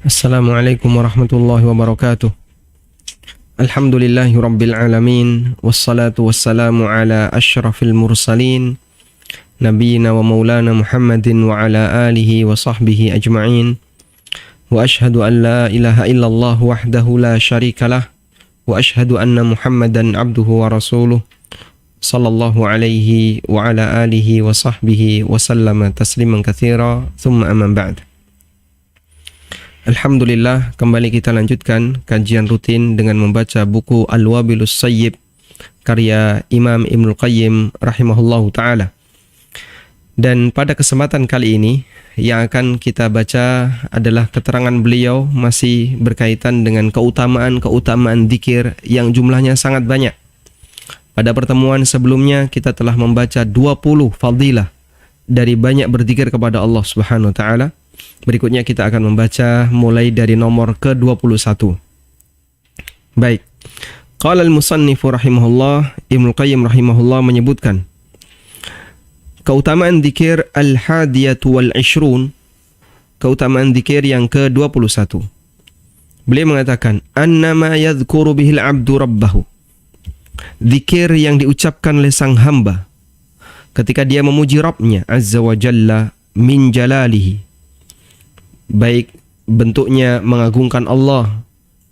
Assalamualaikum warahmatullahi wabarakatuh. Alhamdulillahi rabbil alamin. Wassalatu wassalamu ala ashrafil mursalin Nabiina wa maulana Muhammadin wa ala alihi wa sahbihi ajma'in. Wa ashhadu an la ilaha illallah wahdahu la syarikalah. Wa ashhadu anna Muhammadan abduhu wa rasuluh. Sallallahu alaihi wa ala alihi wa sahbihi wa sallama tasliman katsira. Thumma amma ba'd. Alhamdulillah, kembali kita lanjutkan kajian rutin dengan membaca buku Al-Wabilus Sayyib karya Imam Ibnul Qayyim rahimahullahu ta'ala. Dan pada kesempatan kali ini yang akan kita baca adalah keterangan beliau masih berkaitan dengan keutamaan dzikir yang jumlahnya sangat banyak. Pada pertemuan sebelumnya kita telah membaca 20 fadilah dari banyak berzikir kepada Allah Subhanahu wa taala. Berikutnya kita akan membaca mulai dari nomor ke-21. Baik. Qala al-musannifu rahimahullah, Ibnu Qayyim rahimahullah menyebutkan keutamaan dzikir al-hadiyatu wal-ishrun, keutamaan dzikir yang ke-21. Beliau mengatakan, annama yadhkuru bihil abdu rabbahu. Dzikir yang diucapkan oleh sang hamba ketika dia memuji Rabbnya azza wa jalla min jalalihi, baik bentuknya mengagungkan Allah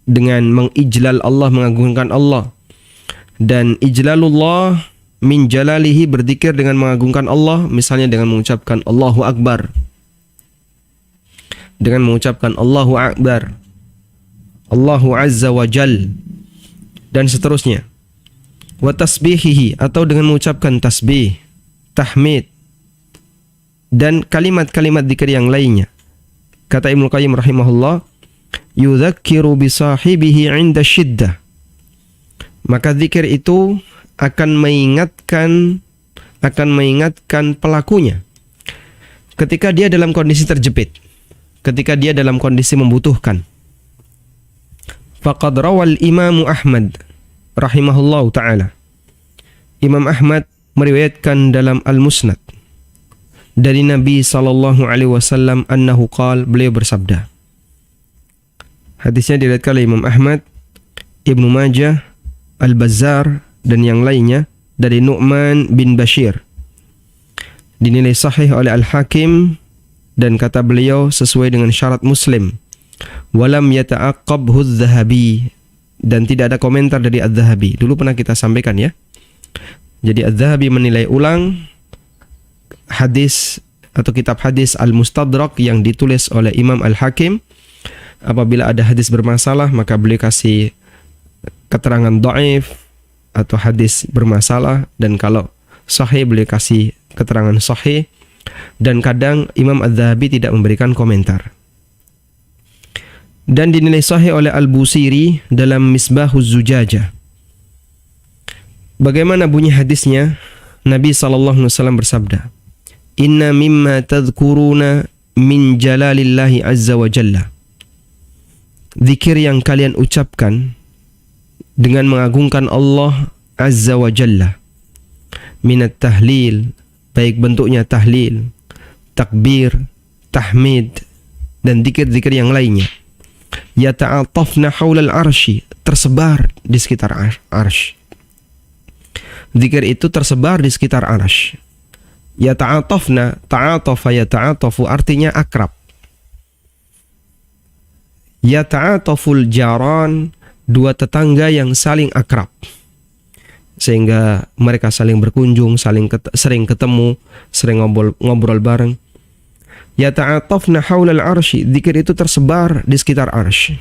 dengan mengijlal Allah, mengagungkan Allah, dan ijlalullah min jalalihi, berzikir dengan mengagungkan Allah, misalnya dengan mengucapkan Allahu Akbar, dengan mengucapkan Allahu Akbar, Allahu Azza wa Jal, dan seterusnya. Wa tasbihihi, atau dengan mengucapkan tasbih, tahmid, dan kalimat-kalimat zikir yang lainnya. Kata Ibnu Qayyim rahimahullah, yudzakiru bisahibihi 'inda syiddah. Maka zikir itu akan mengingatkan pelakunya ketika dia dalam kondisi terjepit, ketika dia dalam kondisi membutuhkan. Faqad rawal Imam Ahmad rahimahullahu taala. Imam Ahmad meriwayatkan dalam Al-Musnad dari Nabi sallallahu alaihi wasallam annahu qala, beliau bersabda. Hadisnya diriwayatkan oleh Imam Ahmad, Ibnu Majah, Al-Bazzar dan yang lainnya dari Nu'man bin Bashir. Dinilai sahih oleh Al-Hakim dan kata beliau sesuai dengan syarat Muslim. Walam yata'aqqabhu adz-Dzahabi, dan tidak ada komentar dari Adz-Dzahabi. Dulu pernah kita sampaikan ya. Jadi Adz-Dzahabi menilai ulang hadis atau kitab hadis Al-Mustadrak yang ditulis oleh Imam Al-Hakim. Apabila ada hadis bermasalah, maka beliau kasih keterangan dhaif atau hadis bermasalah, dan kalau sahih beliau kasih keterangan sahih, dan kadang Imam Adz-Dzahabi tidak memberikan komentar. Dan dinilai sahih oleh Al-Busiri dalam Misbahuz Zujajah. Bagaimana bunyi hadisnya? Nabi SAW bersabda, inna mimma tadhkuruna min jalalillahi azza wa jalla. Zikir yang kalian ucapkan dengan mengagungkan Allah azza wa jalla, minat tahlil, baik bentuknya tahlil, takbir, tahmid, dan zikir-zikir yang lainnya. Yata'atafna haulal arsy, tersebar di sekitar arsy. Zikir itu tersebar di sekitar arsy. Yata'atafna, ta'atafa yata'atafu, artinya akrab. Yata'ataful jaran, dua tetangga yang saling akrab, sehingga mereka saling berkunjung, sering ketemu, sering ngobrol bareng. Yata'atafna haulal arsy, zikir itu tersebar di sekitar arsy.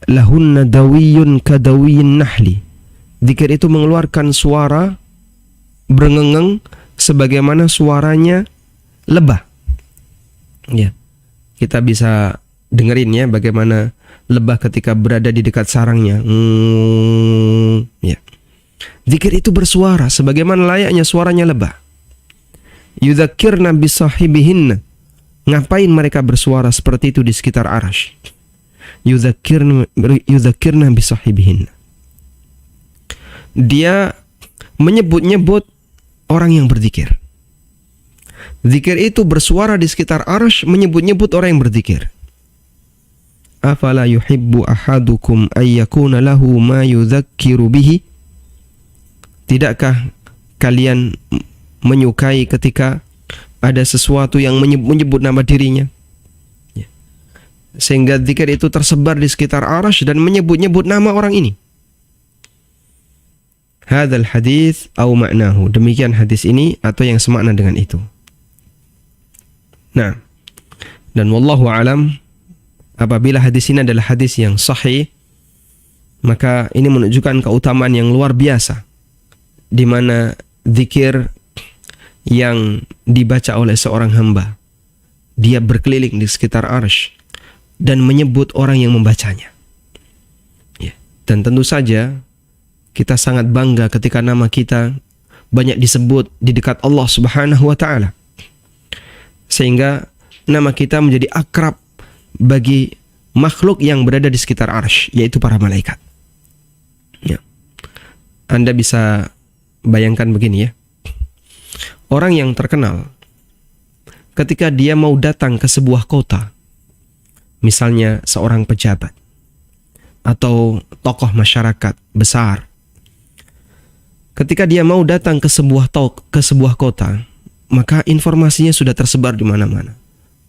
Lahunna dawiyun kadawiyin nahli, zikir itu mengeluarkan suara berengeng sebagaimana suaranya lebah. Ya, kita bisa dengerin ya bagaimana lebah ketika berada di dekat sarangnya. Ya. Zikir itu bersuara sebagaimana layaknya suaranya lebah. Yudzakirna bisahibihinna. Ngapain mereka bersuara seperti itu di sekitar arsy? Yudzakirna bisahibihinna. Dia menyebut-nyebut orang yang berzikir. Zikir itu bersuara di sekitar arsy, menyebut-nyebut orang yang berzikir. afala yuhibbu ahadukum ayyakuna lahu ma yudzakiru bihi? Tidakkah kalian menyukai ketika ada sesuatu yang menyebut nama dirinya, sehingga zikir itu tersebar di sekitar arasy dan menyebut-nyebut nama orang ini? Hadzal hadits au ma'nahu, demikian hadis ini atau yang semakna dengan itu. Nah, dan wallahu alam, apabila hadis ini adalah hadis yang sahih, maka ini menunjukkan keutamaan yang luar biasa, di mana zikir yang dibaca oleh seorang hamba, dia berkeliling di sekitar arsy dan menyebut orang yang membacanya. Ya. Dan tentu saja kita sangat bangga ketika nama kita banyak disebut di dekat Allah Subhanahu wa taala, sehingga nama kita menjadi akrab bagi makhluk yang berada di sekitar arsy, yaitu para malaikat. Ya. Anda bisa bayangkan begini ya. Orang yang terkenal, ketika dia mau datang ke sebuah kota, misalnya seorang pejabat atau tokoh masyarakat besar, ketika dia mau datang ke sebuah kota, maka informasinya sudah tersebar di mana-mana.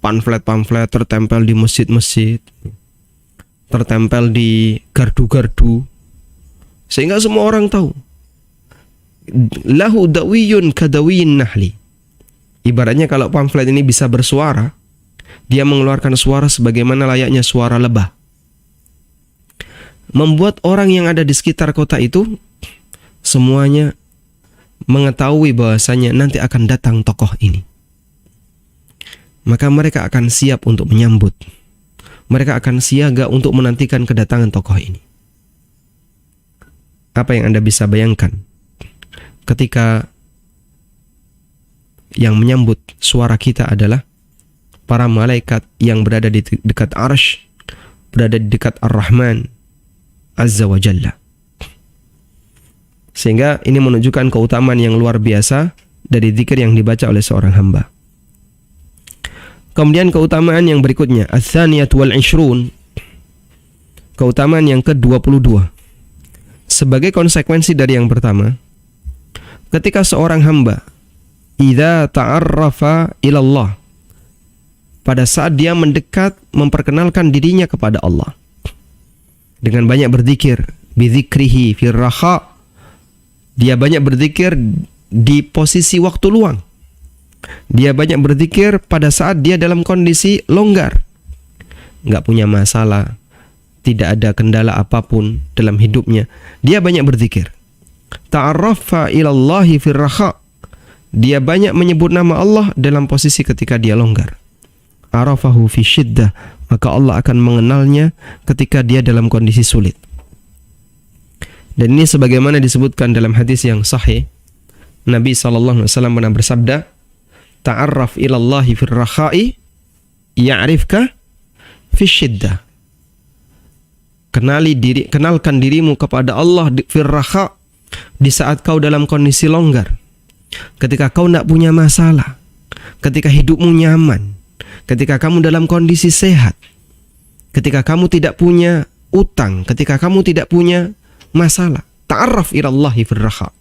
Pamflet-pamflet tertempel di masjid-masjid, tertempel di gardu-gardu, sehingga semua orang tahu. Lahu dawiyun kadawiyin nahli. Ibaratnya kalau pamflet ini bisa bersuara, dia mengeluarkan suara sebagaimana layaknya suara lebah, membuat orang yang ada di sekitar kota itu semuanya mengetahui bahwasanya nanti akan datang tokoh ini. Maka mereka akan siap untuk menyambut. Mereka akan siaga untuk menantikan kedatangan tokoh ini. Apa yang Anda bisa bayangkan ketika yang menyambut suara kita adalah para malaikat yang berada di dekat arsy, berada di dekat Ar-Rahman Azza wa Jalla. Sehingga ini menunjukkan keutamaan yang luar biasa dari zikir yang dibaca oleh seorang hamba. Kemudian keutamaan yang berikutnya, ats-tsaniyah wal 'ishrun, keutamaan yang ke-22. Sebagai konsekuensi dari yang pertama, ketika seorang hamba idza ta'arrafa ila Allah, pada saat dia mendekat memperkenalkan dirinya kepada Allah dengan banyak berzikir, bidzikrihi fir raha, dia banyak berzikir di posisi waktu luang, dia banyak berzikir pada saat dia dalam kondisi longgar, nggak punya masalah, tidak ada kendala apapun dalam hidupnya, dia banyak berzikir. Ta'arrafa ilallahi fir raha, dia banyak menyebut nama Allah dalam posisi ketika dia longgar. Arafahu fi syiddah, maka Allah akan mengenalnya ketika dia dalam kondisi sulit. Dan ini sebagaimana disebutkan dalam hadis yang sahih, Nabi SAW pernah bersabda, ta'arraf ilallahi fir raha'i ya'rifka fi syiddah. Kenalkan dirimu kepada Allah fir raha', di saat kau dalam kondisi longgar, ketika kau tidak punya masalah, ketika hidupmu nyaman, ketika kamu dalam kondisi sehat, ketika kamu tidak punya utang, ketika kamu tidak punya masalah. Ta'arraf ilallahi fir raha',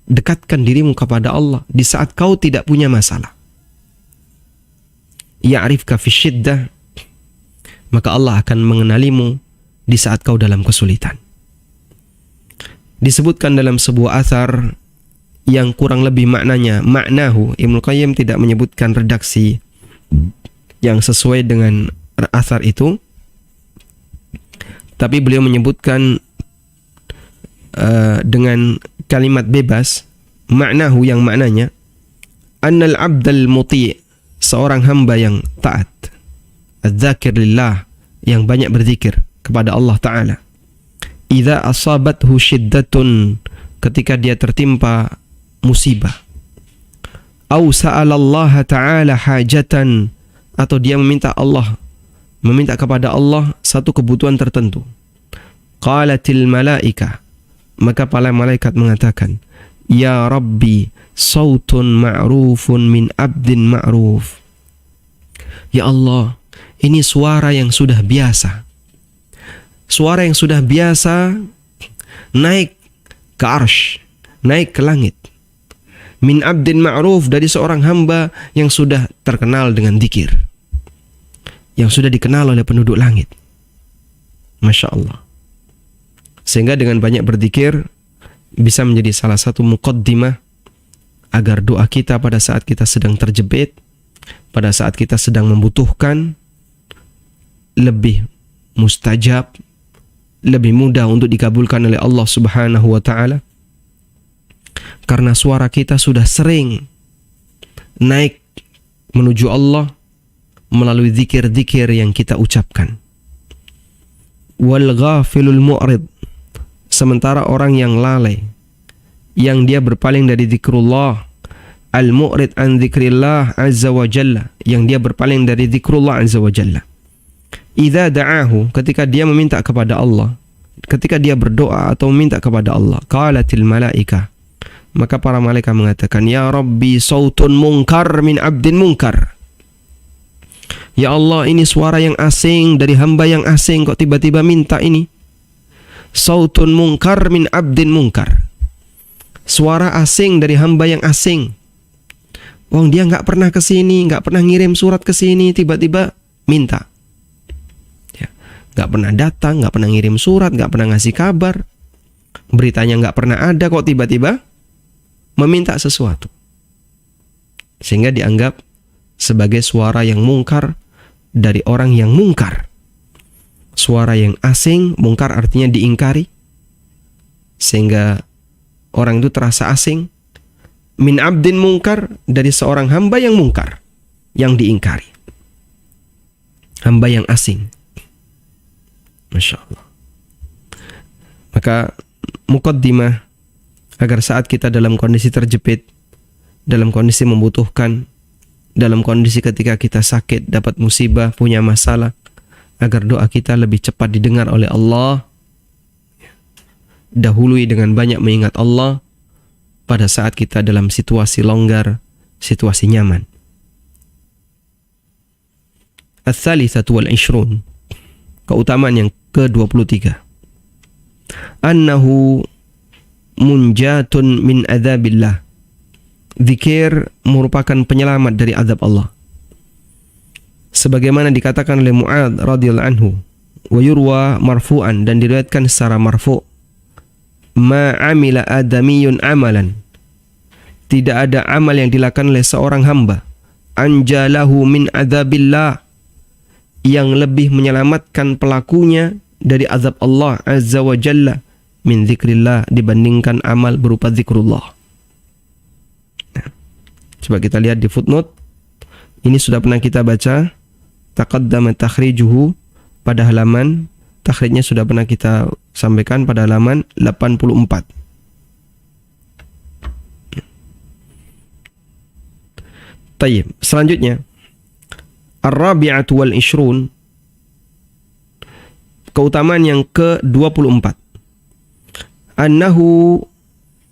dekatkan dirimu kepada Allah di saat kau tidak punya masalah. Ya'rifka fi syiddah, maka Allah akan mengenalimu di saat kau dalam kesulitan. Disebutkan dalam sebuah athar yang kurang lebih maknanya ma'nahu, Ibnu Qayyim tidak menyebutkan redaksi yang sesuai dengan athar itu, tapi beliau menyebutkan dengan kalimat bebas, ma'nahu yang maknanya annal abdal muti', seorang hamba yang taat, az-zakir lillah, yang banyak berzikir kepada Allah Ta'ala, idza asabathu syiddatun, ketika dia tertimpa musibah, au sa'alallaha ta'ala hajatan, atau dia meminta kepada Allah satu kebutuhan tertentu, qalatil malaika, maka para malaikat mengatakan, ya Rabbi, sautun ma'rufun min abdin ma'ruf, ya Allah, Ini suara yang sudah biasa. Suara yang sudah biasa naik ke arsy, naik ke langit. Min abdin ma'ruf, dari seorang hamba yang sudah terkenal dengan dzikir, yang sudah dikenal oleh penduduk langit. Masya Allah. Sehingga dengan banyak berzikir bisa menjadi salah satu muqaddimah agar doa kita pada saat kita sedang terjepit, pada saat kita sedang membutuhkan, lebih mustajab, lebih mudah untuk dikabulkan oleh Allah Subhanahu wa ta'ala. Karena suara kita sudah sering naik menuju Allah melalui zikir-zikir yang kita ucapkan. Wal ghafilul mu'rid, sementara orang yang lalai, yang dia berpaling dari zikrullah, al-mu'rid an zikrillah azza wa jalla, yang dia berpaling dari zikrullah azza wa jalla. Idza da'ahu, ketika dia meminta kepada Allah, ketika dia berdoa atau meminta kepada Allah, qalatil malaika, maka para malaikat mengatakan, ya Rabbi sautun munkar min abdin munkar. Ya Allah, ini suara yang asing dari hamba yang asing, kok tiba-tiba minta ini. Sautun munkar min abdin munkar. Suara asing dari hamba yang asing. Wong dia nggak pernah kesini, nggak pernah ngirim surat ke sini, tiba-tiba minta. Ya, nggak pernah datang, nggak pernah ngirim surat, nggak pernah ngasih kabar, beritanya nggak pernah ada, kok tiba-tiba meminta sesuatu. Sehingga dianggap sebagai suara yang mungkar dari orang yang mungkar. Suara yang asing, mungkar artinya diingkari, sehingga orang itu terasa asing. Min abdin mungkar, dari seorang hamba yang mungkar, yang diingkari, hamba yang asing. Masya Allah. Maka muqaddimah agar saat kita dalam kondisi terjepit, dalam kondisi membutuhkan, dalam kondisi ketika kita sakit, dapat musibah, punya masalah, agar doa kita lebih cepat didengar oleh Allah, dahului dengan banyak mengingat Allah pada saat kita dalam situasi longgar, situasi nyaman. Ats-tsalitsatu wal 'ishrun, keutamaan yang ke-23. Annahu munjatun min adzabillah. Zikir merupakan penyelamat dari azab Allah. Sebagaimana dikatakan oleh Mu'adz radhiyallahu anhu, wa yurwa marfu'an, dan diriwayatkan secara marfu', ma amila adamiyun amalan, tidak ada amal yang dilakukan oleh seorang hamba, anjalahu min adzabillah, yang lebih menyelamatkan pelakunya dari azab Allah azza wa jalla, min zikrillah, dibandingkan amal berupa zikrullah. Nah, coba kita lihat di footnote. Ini sudah pernah kita baca, taqaddama takhrijuhu, pada halaman, takhrijnya sudah pernah kita sampaikan pada halaman 84. Tayyib, selanjutnya ar-rabi'atu wal 'ishrun, keutamaan yang ke-24. Annahu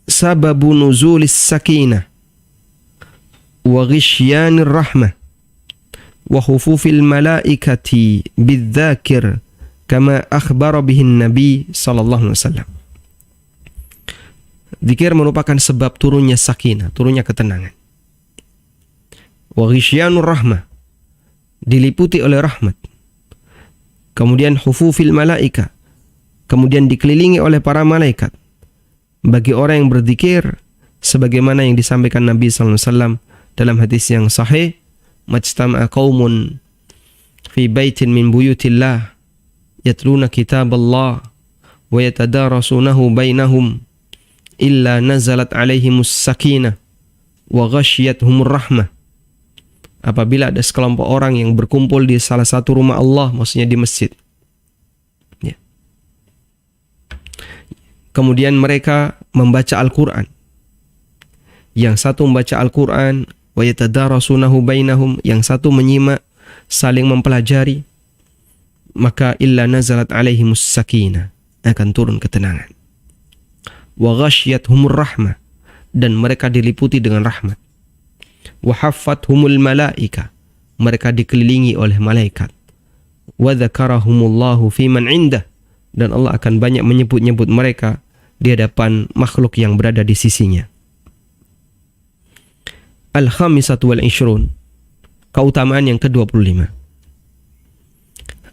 sababu nuzulis sakinah wa ghishyanir rahmah wa khufufil malaikati bidzakir kama akhbara bihin Nabi sallallahu alaihi wasallam. Zikir merupakan sebab turunnya sakinah, turunnya ketenangan. Wa ghishyanur rahmah, diliputi oleh rahmat. Kemudian khufufil malaika, kemudian dikelilingi oleh para malaikat. Bagi orang yang berzikir, sebagaimana yang disampaikan Nabi sallallahu alaihi wasallam dalam hadis yang sahih, majtama'a qaumun fi baitin min buyutillah yatluna kitaballah wa yatadarasunahu bainahum illa nazalat alaihimus sakinah wa ghashiyatuhumur rahmah. Apabila ada sekelompok orang yang berkumpul di salah satu rumah Allah, maksudnya di masjid, ya, kemudian mereka membaca Al-Quran, yang satu membaca Al-Quran, wa yatadarasunahu bainahum, yang satu menyimak, saling mempelajari, maka illa nazalat alaihimus sakinah, akan turun ketenangan. Wa ghashiyatuhumur rahmah, dan mereka diliputi dengan rahmat. Wa haffathumul malaika, mereka dikelilingi oleh malaikat. wa dzakarahumullahu fi man indah, dan Allah akan banyak menyebut-nyebut mereka di hadapan makhluk yang berada di sisinya. Al-khamisatu wal ishrun, keutamaan yang ke-25.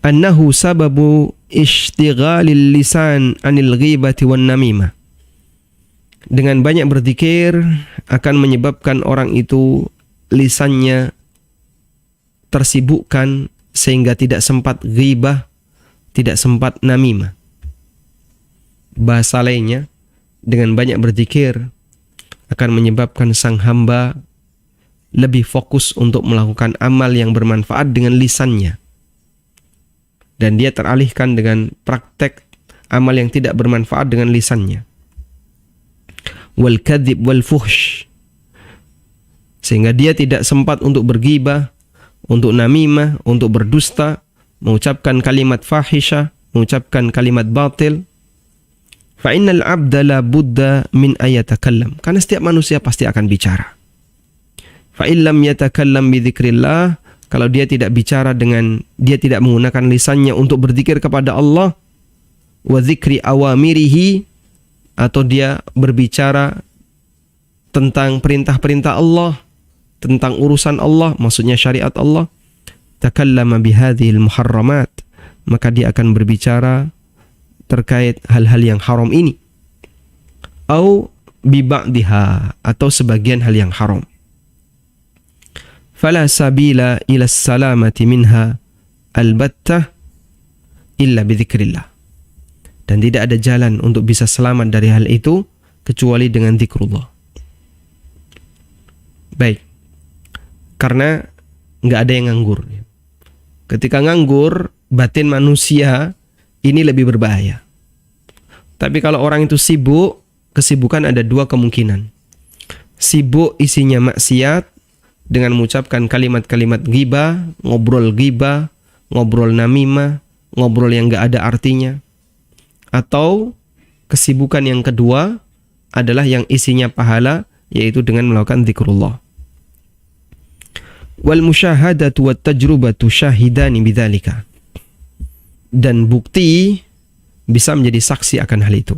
Annahu sababu ishtighalil lisan anil ghibati wan namimah. Dengan banyak berzikir akan menyebabkan orang itu lisannya tersibukkan sehingga tidak sempat ghibah, tidak sempat namimah. Bahasa lainnya, dengan banyak berzikir akan menyebabkan sang hamba lebih fokus untuk melakukan amal yang bermanfaat dengan lisannya, dan dia teralihkan dengan praktek amal yang tidak bermanfaat dengan lisannya. Wal kadzib wal fuhsh, sehingga dia tidak sempat untuk bergibah, untuk namimah, untuk berdusta, mengucapkan kalimat fahisyah, mengucapkan kalimat batil. Fa innal abda la budda min ayatakallam, karena setiap manusia pasti akan bicara. Fa illam yatakallam bi dzikrillah, kalau dia tidak bicara dengan, dia tidak menggunakan lisannya untuk berzikir kepada Allah, wa dzikri awamirihi, atau dia berbicara tentang perintah-perintah Allah, tentang urusan Allah, maksudnya syariat Allah, takallama bihadhil muharramat, maka dia akan berbicara terkait hal-hal yang haram ini, au bi ba'diha, atau sebagian hal yang haram. Fala sabila ila salamati minha albattah illa bidzikrillah, dan tidak ada jalan untuk bisa selamat dari hal itu kecuali dengan zikrullah. Baik, karena nggak ada yang nganggur. Ketika nganggur, batin manusia ini lebih berbahaya. Tapi kalau orang itu sibuk, kesibukan ada dua kemungkinan. Sibuk isinya maksiat dengan mengucapkan kalimat-kalimat ghibah, ngobrol namimah, ngobrol yang nggak ada artinya. Atau kesibukan yang kedua adalah yang isinya pahala, yaitu dengan melakukan zikrullah. Wal musyahadatu wat tajrubatu syahidani bidzalika, dan bukti bisa menjadi saksi akan hal itu.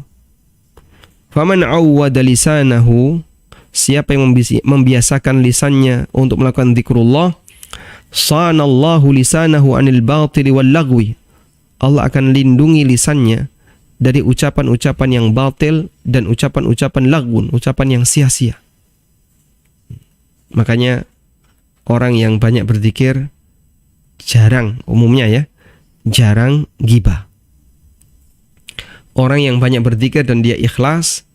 Faman awwada lisanahu, siapa yang membiasakan lisannya untuk melakukan zikrullah, sanallahu lisanahu anil batili wal lagwi, Allah akan lindungi lisannya dari ucapan-ucapan yang batil dan ucapan-ucapan lagwun, ucapan yang sia-sia. Makanya orang yang banyak berzikir jarang, umumnya ya, jarang ghibah. Orang yang banyak berzikir dan dia ikhlas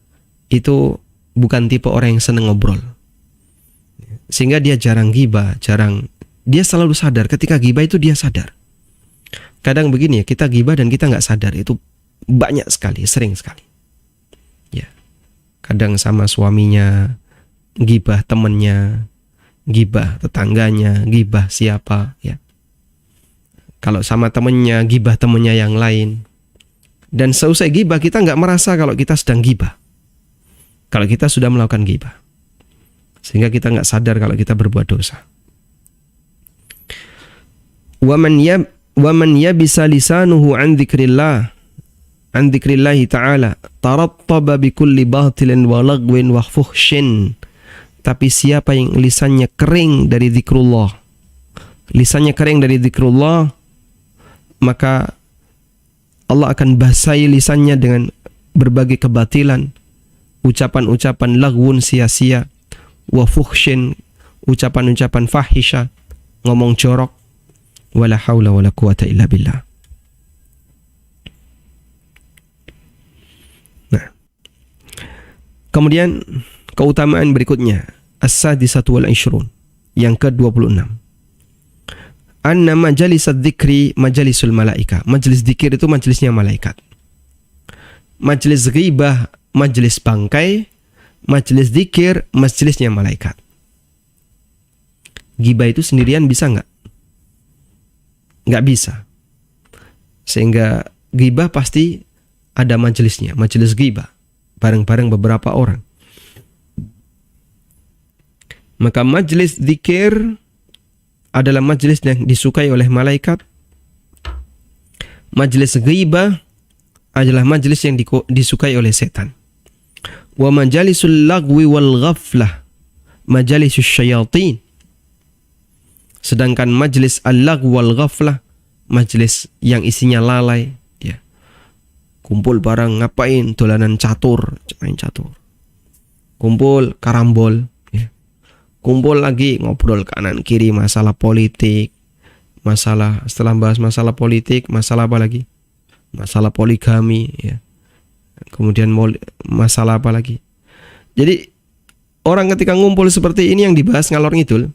itu bukan tipe orang yang senang ngobrol, sehingga dia jarang ghibah, dia selalu sadar ketika ghibah itu dia sadar. Kadang begini ya, kita ghibah dan kita nggak sadar, itu banyak sekali, sering sekali. Ya, kadang sama suaminya ghibah temannya, ghibah tetangganya, ghibah siapa ya. Kalau sama temannya, ghibah temannya yang lain. Dan seusai ghibah kita nggak merasa kalau kita sedang ghibah, kalau kita sudah melakukan ghibah, sehingga kita nggak sadar kalau kita berbuat dosa. Waman yabisa lisanuhu an dzikrillahi ta'ala tarattaba bikulli batilin wa lagwin wa fuhshin. Tapi siapa yang lisannya kering dari zikrullah, maka Allah akan basahi lisannya dengan berbagai kebatilan, ucapan-ucapan lagwun sia-sia, wa fuhshin, ucapan-ucapan fahisha, ngomong jorok, wala haula wala quwata illa billah. Nah, kemudian keutamaan berikutnya, as-sadisatu wal ishrun, yang ke-26. Anna majalis dzikri majalisul malaika. Majelis zikir itu majelisnya malaikat. Majelis ghibah majelis bangkai, majelis zikir majelisnya malaikat. Ghibah itu sendirian bisa nggak? Nggak bisa. Sehingga ghibah pasti ada majelisnya, majelis ghibah, bareng-bareng beberapa orang. Maka majelis zikir adalah majelis yang disukai oleh malaikat, Majlis ghibah adalah majlis yang disukai oleh setan. Wa majalisul lagwi wal ghaflah majalisus syayatin. Sedangkan majlis al-lagw wal ghaflah majlis yang isinya lalai, ya. Kumpul bareng ngapain? Dolanan catur, main catur. Kumpul karambol, ya. Kumpul lagi ngobrol kanan kiri masalah politik. Setelah bahas masalah politik, masalah apa lagi? Masalah poligami, ya. Kemudian masalah apa lagi? Jadi orang ketika ngumpul seperti ini yang dibahas ngalor ngidul.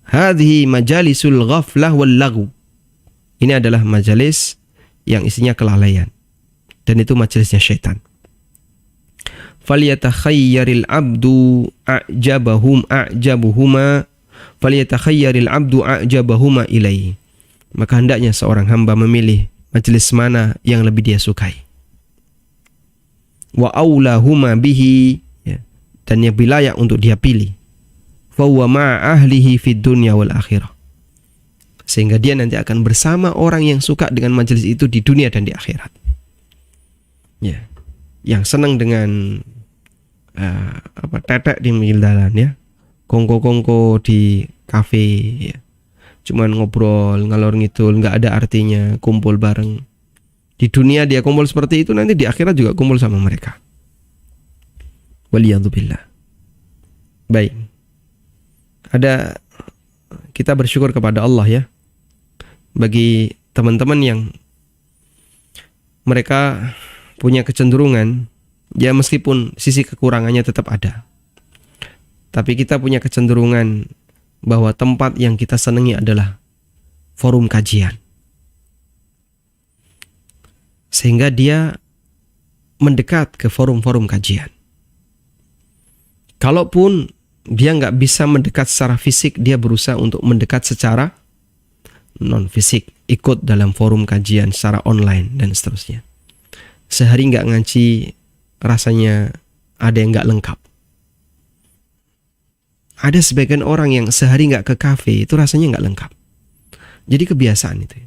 Hadhihi majalisul ghaflah wal lagw. Ini adalah majalis yang isinya kelalaian. Dan itu majelisnya syaitan. Falyatakhayyaril abdu a'jabuhuma ilaihi. Maka hendaknya seorang hamba memilih majelis mana yang lebih dia sukai. Wa aulahuma bihi, ya, dan yang layak untuk dia pilih. Fa huwa ma'a ahlihi fid dunya wal akhirah. Sehingga dia nanti akan bersama orang yang suka dengan majelis itu di dunia dan di akhirat. Ya. Yang senang dengan tetek di pinggir jalan, ya. Kongko-kongko di kafe, ya. Cuman ngobrol ngalor ngidul, nggak ada artinya, kumpul bareng. Di dunia dia kumpul seperti itu, nanti di akhirat juga kumpul sama mereka. Waliyadzubillah. Baik. Kita bersyukur kepada Allah, ya. Bagi teman-teman yang mereka punya kecenderungan, ya meskipun sisi kekurangannya tetap ada. Tapi kita punya kecenderungan bahwa tempat yang kita senangi adalah forum kajian. Sehingga dia mendekat ke forum-forum kajian. Kalaupun dia nggak bisa mendekat secara fisik, dia berusaha untuk mendekat secara non-fisik. Ikut dalam forum kajian secara online dan seterusnya. Sehari nggak ngaji, rasanya ada yang nggak lengkap. Ada sebagian orang yang sehari nggak ke kafe, itu rasanya nggak lengkap. Jadi kebiasaan itu.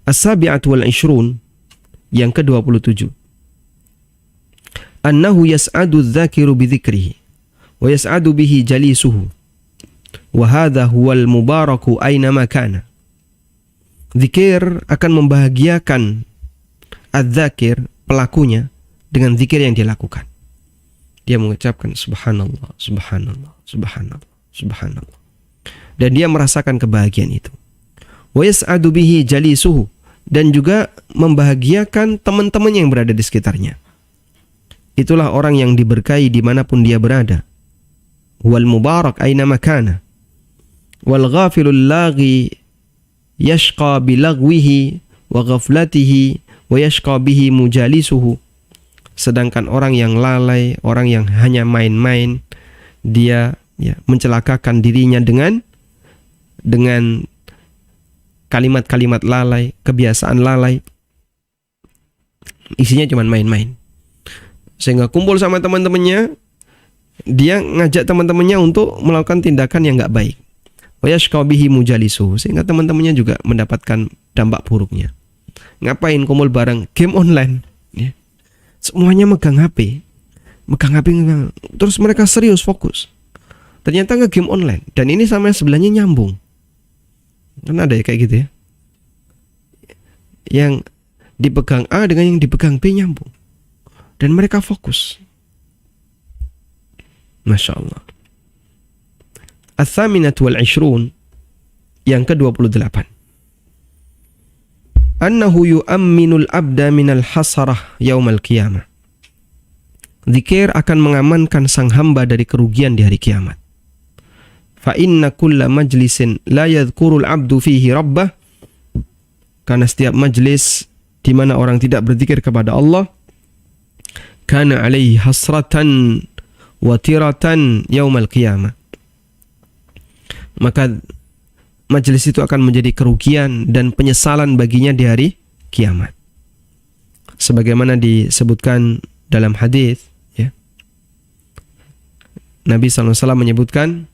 As-sabi'atu wal 'ishrun, yang ke-27. Annahu yas'adu adh-dhakiru bi dzikrihi wa yas'adu bihi jalisuhu. Wa hadha huwal mubaraku aina ma kana. Zikir akan membahagiakan adz-dzakir, pelakunya, dengan zikir yang dia lakukan. Dia mengucapkan subhanallah, subhanallah, subhanallah, subhanallah. Dan dia merasakan kebahagiaan itu. Wa yas'adu bihi jalisuhu, dan juga membahagiakan teman-teman yang berada di sekitarnya. Itulah orang yang diberkahi dimanapun dia berada. Wal mubarak aina makana. Wal ghafilul laghi yashqa bilagwihi wa ghaflatihi wa yashqa bihi mujalisuhu. Sedangkan orang yang lalai, orang yang hanya main-main, dia, ya, mencelakakan dirinya dengan kalimat-kalimat lalai, kebiasaan lalai. Isinya cuma main-main. Sehingga kumpul sama teman-temannya, dia ngajak teman-temannya untuk melakukan tindakan yang nggak baik. Wa yashqa bihi mujalisuhu, sehingga teman-temannya juga mendapatkan dampak buruknya. Ngapain kumpul bareng? Game online, ya. Semuanya megang HP, terus mereka serius fokus. Ternyata nge-game online, dan ini sama yang sebelahnya nyambung. Kan ada ya kayak gitu, ya. Yang dipegang A dengan yang dipegang B nyambung. Dan mereka fokus. Masya Allah. Ats-tsaminatu wal 'ishrun, yang ke-28. Annahu yu'amminul abda minal hasarah yaumal qiyamah. Zikir akan mengamankan sang hamba dari kerugian di hari kiamat. Fa inna kulla majlisin la yadhkurul abdu fihi rabbah, karena setiap majlis di mana orang tidak berzikir kepada Allah, kana alaihi hasratan wa tiratan yaumal qiyamah. Maka majelis itu akan menjadi kerugian dan penyesalan baginya di hari kiamat. Sebagaimana disebutkan dalam hadis, ya. Nabi SAW menyebutkan,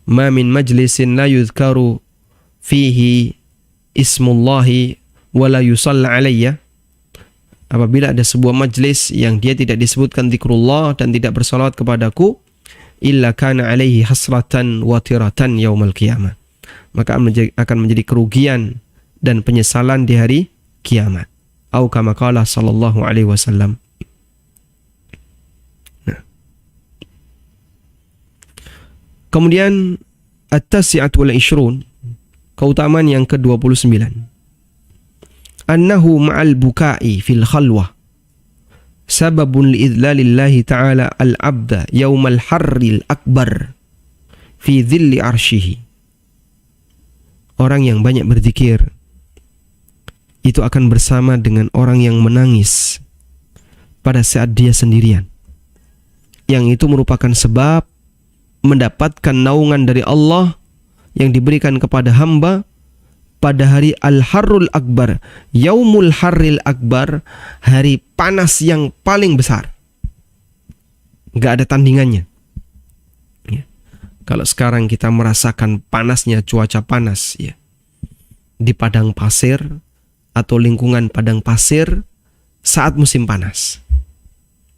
"Ma min majlisin la yuzkaru fihi ismullahi wa la yusalla alayya, apabila ada sebuah majlis yang dia tidak disebutkan zikrullah dan tidak bersalawat kepadaku, illa kana alaihi hasratan wa tiratan yaumal qiyamah, maka akan menjadi kerugian dan penyesalan di hari kiamat. Au kama qala sallallahu alaihi wasallam. Nah. Kemudian at-tasi'atu wal 20, keutamaan yang ke-29. Annahu ma'al bukai fil khalwah sababun li'idlalillahi ta'ala al-abda yawmal harril akbar fi dhilli arshihi. Orang yang banyak berzikir itu akan bersama dengan orang yang menangis pada saat dia sendirian, yang itu merupakan sebab mendapatkan naungan dari Allah yang diberikan kepada hamba pada hari Al-Harrul Akbar, Yaumul Harril Akbar, hari panas yang paling besar. Gak ada tandingannya. Ya. Kalau sekarang kita merasakan panasnya cuaca panas, ya, di padang pasir atau lingkungan padang pasir saat musim panas.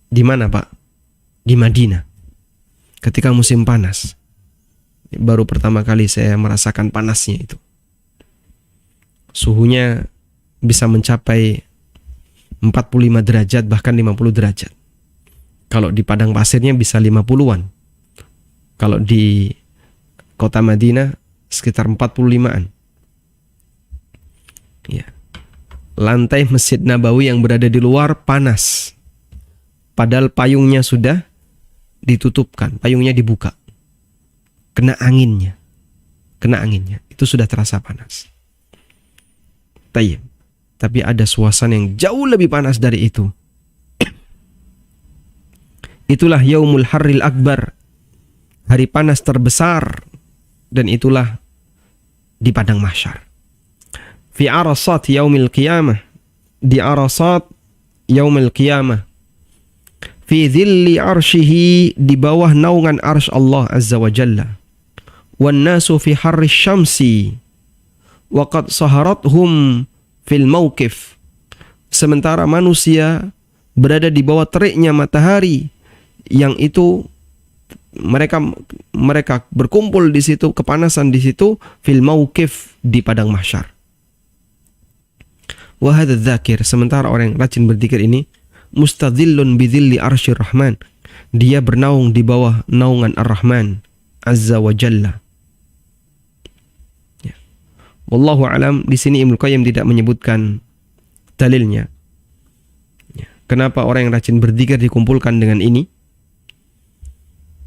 Di mana, Pak? Di Madinah. Ketika musim panas. Baru pertama kali saya merasakan panasnya itu. Suhunya bisa mencapai 45 derajat bahkan 50 derajat. Kalau di padang pasirnya bisa 50-an. Kalau di kota Madinah sekitar 45-an. Ya. Lantai Masjid Nabawi yang berada di luar panas. Padahal payungnya sudah ditutupkan, payungnya dibuka. Kena anginnya. Itu sudah terasa panas. Tapi ada suasana yang jauh lebih panas dari itu. Itulah Yaumul Harril Akbar, hari panas terbesar, dan itulah di padang mahsyar. Fi arasat yaumil qiyamah, di arasat yaumil qiyamah, fi dhilli arshihi, di bawah naungan arsy Allah azza wa jalla. Wan nasu fi harri syamsi wa qad saharathum fil mauqif, sementara manusia berada di bawah teriknya matahari, yang itu mereka berkumpul di situ, kepanasan di situ, fil mauqif, di padang mahsyar. Wa hadza dzakir, sementara orang yang rajin berzikir ini, mustadhillun bi dhilli arsyir rahman, dia bernaung di bawah naungan ar-Rahman azza wa jalla. Wallahu alam. Di sini Ibnu Qayyim tidak menyebutkan dalilnya. Kenapa orang yang rajin berzikir dikumpulkan dengan ini?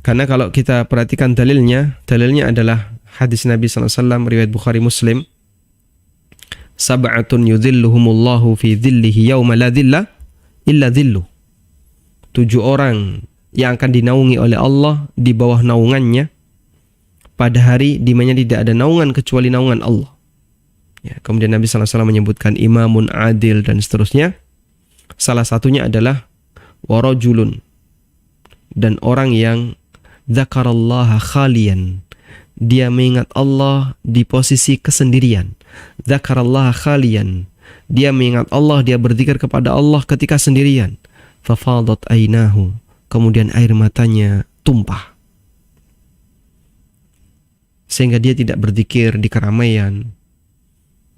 Karena kalau kita perhatikan dalilnya adalah hadis Nabi SAW riwayat Bukhari Muslim. Sab'atun yudhilluhumullahu fi dhillihi yawma la dhilla illa dhilluh. 7 orang yang akan dinaungi oleh Allah di bawah naungannya pada hari di mana tidak ada naungan kecuali naungan Allah. Ya, kemudian Nabi SAW menyebutkan imamun adil dan seterusnya. Salah satunya adalah warajulun, dan orang yang dzakarallaha khalian, dia mengingat Allah di posisi kesendirian. Dzakarallaha khalian, dia mengingat Allah, dia berzikir kepada Allah ketika sendirian. Fafadat ainahu, kemudian air matanya tumpah, sehingga dia tidak berzikir di keramaian.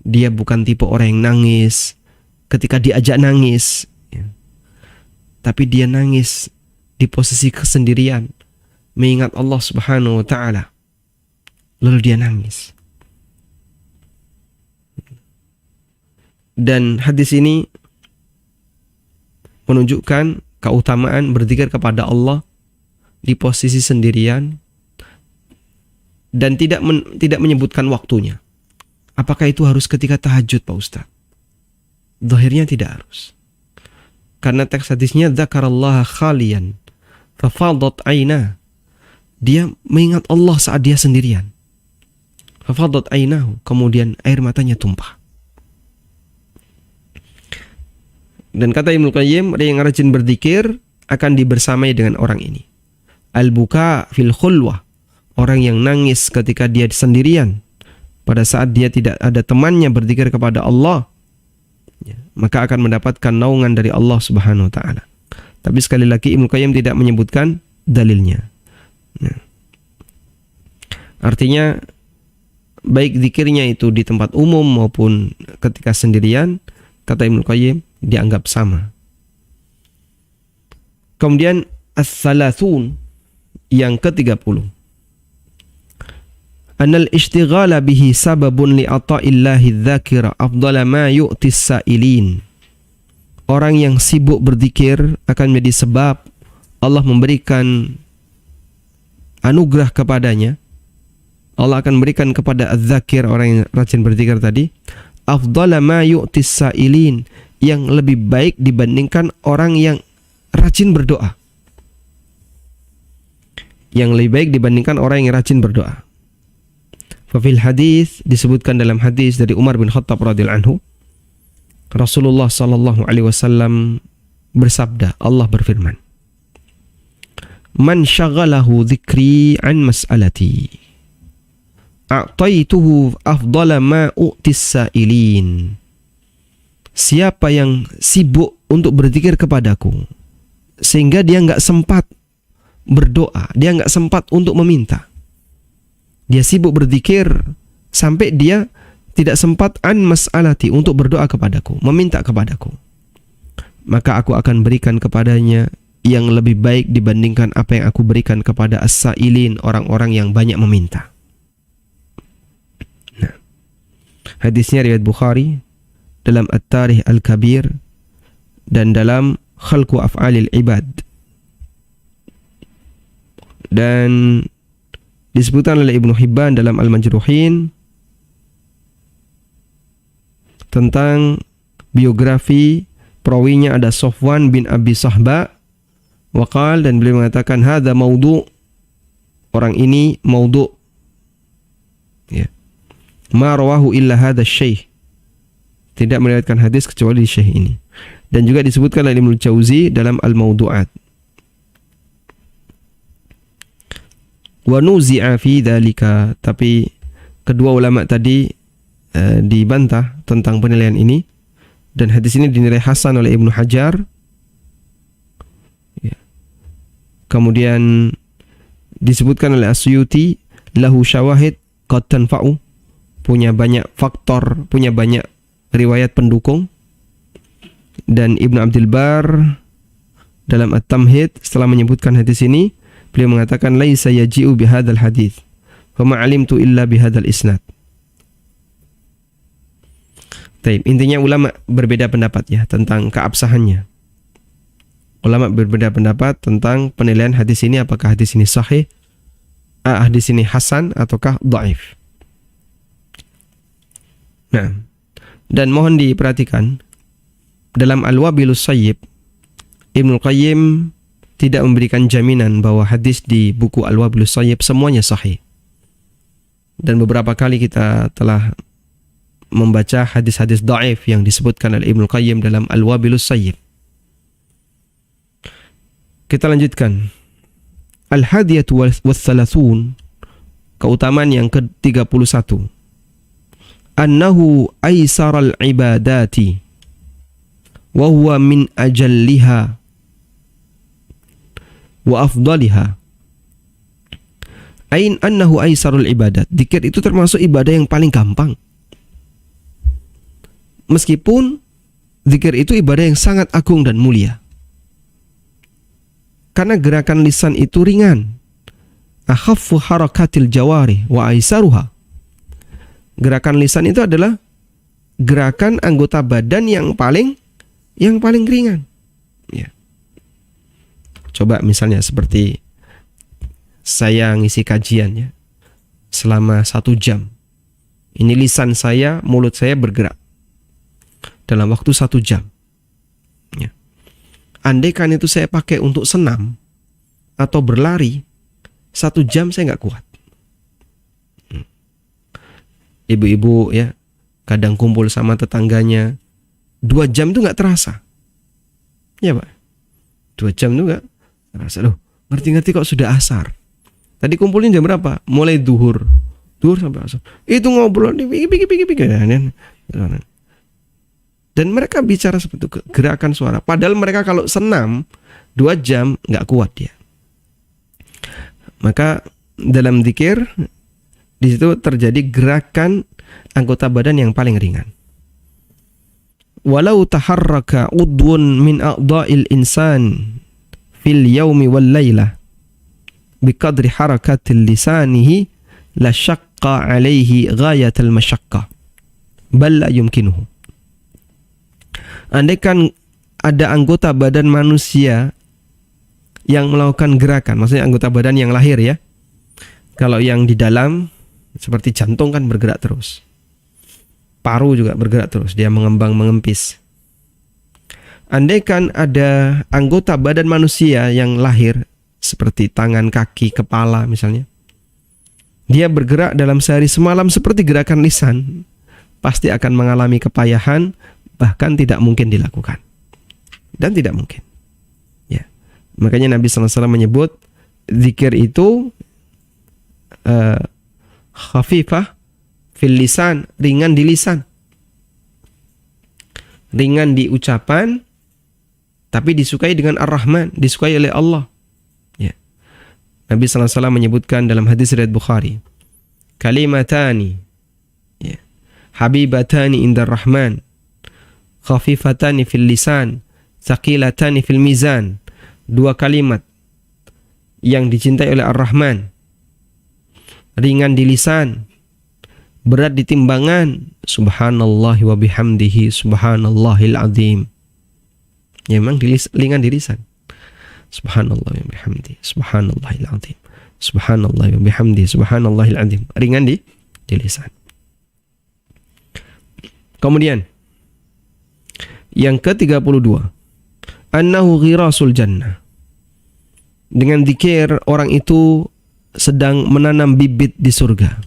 Dia bukan tipe orang yang nangis ketika diajak nangis, ya. Tapi dia nangis di posisi kesendirian, mengingat Allah Subhanahu wa ta'ala, lalu dia nangis. Dan hadis ini menunjukkan keutamaan berzikir kepada Allah di posisi sendirian, dan tidak menyebutkan waktunya. Apakah itu harus ketika tahajud, Pak Ustaz? Zahirnya tidak harus. Karena teks hadisnya dzakarallaha khalian fafadat aina, dia mengingat Allah saat dia sendirian. Fafadat ainahu, kemudian air matanya tumpah. Dan kata Ibnu Qayyim, yang rajin berzikir akan dibersamai dengan orang ini. Al-buka fil khulwah, orang yang nangis ketika dia sendirian, pada saat dia tidak ada temannya berzikir kepada Allah, maka akan mendapatkan naungan dari Allah Subhanahu wa taala. Tapi sekali lagi Ibnu Qayyim tidak menyebutkan dalilnya. Artinya baik zikirnya itu di tempat umum maupun ketika sendirian, kata Ibnu Qayyim, dianggap sama. Kemudian as-salasun yang ke-30. Anal ishtighala bihi sababun li ata'illahi dzakira afdala ma yu'tis sa'ilin. Orang yang sibuk berzikir akan menjadi sebab Allah memberikan anugerah kepadanya. Allah akan berikan kepada az-zakir, orang yang rajin berzikir tadi, afdala ma yu'tis sa'ilin, yang lebih baik dibandingkan orang yang rajin berdoa. Yang lebih baik dibandingkan orang yang rajin berdoa. Fafil hadis, disebutkan dalam hadis dari Umar bin Khattab radhiyallahu anhu, Rasulullah sallallahu alaihi wasallam bersabda, Allah berfirman, "Man syaghalahu dzikri an mas'alati, a'taituhu afdala ma u'tis sa'ilin." Siapa yang sibuk untuk berzikir kepadaku sehingga dia enggak sempat berdoa, dia enggak sempat untuk meminta. Dia sibuk berzikir sampai dia tidak sempat an mas'alati, untuk berdoa kepadaku, meminta kepadaku. Maka aku akan berikan kepadanya yang lebih baik dibandingkan apa yang aku berikan kepada as-sa'ilin, orang-orang yang banyak meminta. Nah, hadisnya riwayat Bukhari dalam At-Tarikh Al-Kabir dan dalam Khalqu Af'alil Ibad. Dan disebutkan oleh Ibnu Hibban dalam Al-Majruhin tentang biografi perawinya, ada Sofwan bin Abi Sahba waqal, dan beliau mengatakan hadza maudhu', orang ini maudhu', ya, ma rawahu illa hadza syekh, tidak meriwayatkan hadis kecuali syekh ini. Dan juga disebutkan oleh Ibnu Jauzi dalam Al-Mawdu'at. Wa nuzi'a fi dzalika, tapi kedua ulama tadi dibantah tentang penilaian ini, dan hadis ini dinilai hasan oleh Ibnu Hajar. Ya. Kemudian disebutkan oleh As-Suyuti, lahu syawahid qad tanfa'u, punya banyak faktor, punya banyak riwayat pendukung. Dan Ibnu Abdul Bar dalam At-Tamhid setelah menyebutkan hadis ini, beliau mengatakan laisa yaji'u bihadzal hadits wa ma 'alimtu illa bihadzal isnad. Taib, intinya ulama berbeda pendapat ya tentang keabsahannya. Ulama berbeda pendapat tentang penilaian hadis ini, apakah hadis ini sahih, hadis ini hasan ataukah dhaif. Nah, dan mohon diperhatikan dalam Al-Wabilus Sayyib, Ibnu Qayyim tidak memberikan jaminan bahwa hadis di buku Al-Wabilus Sayyib semuanya sahih. Dan beberapa kali kita telah membaca hadis-hadis dhaif yang disebutkan oleh Ibnu Qayyim dalam Al-Wabilus Sayyib. Kita lanjutkan. Al-Hadiyatu was-Salasun, keutamaan yang ke-31. Annahu aisaral ibadati wa huwa min ajalliha wa afdaliha. Ain annahu aisarul ibadat. Dzikir itu termasuk ibadah yang paling gampang. Meskipun zikir itu ibadah yang sangat agung dan mulia. Karena gerakan lisan itu ringan. Akhaffu harakatil jawari wa aisaruha. Gerakan lisan itu adalah gerakan anggota badan yang paling ringan. Ya. Coba misalnya seperti saya ngisi kajian ya, selama 1 jam. Ini lisan saya, mulut saya bergerak dalam waktu 1 jam. Ya. Andai kan itu saya pakai untuk senam atau berlari, 1 jam saya nggak kuat. Ibu-ibu ya, kadang kumpul sama tetangganya, 2 jam itu nggak terasa. Ya Pak, 2 jam itu nggak terasa. Loh, ngerti-ngerti kok sudah asar. Tadi kumpulnya jam berapa? Mulai duhur, Duhur sampai asar. Itu ngobrol dan mereka bicara seperti itu, gerakan suara. Padahal mereka kalau senam 2 jam nggak kuat dia. Maka dalam zikir di situ terjadi gerakan anggota badan yang paling ringan. Walau taharraka udwun min a'dha'il insan fil yaumi wal laylah biqadri harakatil lisanihi la syaqqa alaihi ghayatal masyaqqah bal la yumkinuhu. Andaikan ada anggota badan manusia yang melakukan gerakan, maksudnya anggota badan yang lahir ya. Kalau yang di dalam seperti jantung kan bergerak terus. Paru juga bergerak terus, dia mengembang mengempis. Andaikan ada anggota badan manusia yang lahir seperti tangan, kaki, kepala misalnya, dia bergerak dalam sehari semalam seperti gerakan lisan, pasti akan mengalami kepayahan, bahkan tidak mungkin dilakukan. Dan tidak mungkin. Ya. Makanya Nabi SAW menyebut zikir itu khafifah fil lisan, ringan di lisan, ringan di ucapan, tapi disukai dengan Ar-Rahman, disukai oleh Allah. Ya. Nabi SAW menyebutkan dalam hadis riwayat Bukhari, kalimatani, ya, habibatani indar Rahman, khafifatani fil lisan, thaqilatani fil mizan. 2 kalimat yang dicintai oleh Ar-Rahman, ringan di lisan, berat di timbangan. Subhanallah wa bihamdihi subhanallahil azim. Ya, memang ringan di lisan. Subhanallah wa bihamdihi subhanallahil azim. Subhanallah wa bihamdihi subhanallahil azim. Ringan di lisan. Kemudian yang ke-32, annahu ghirasul jannah. Dengan zikir orang itu sedang menanam bibit di surga.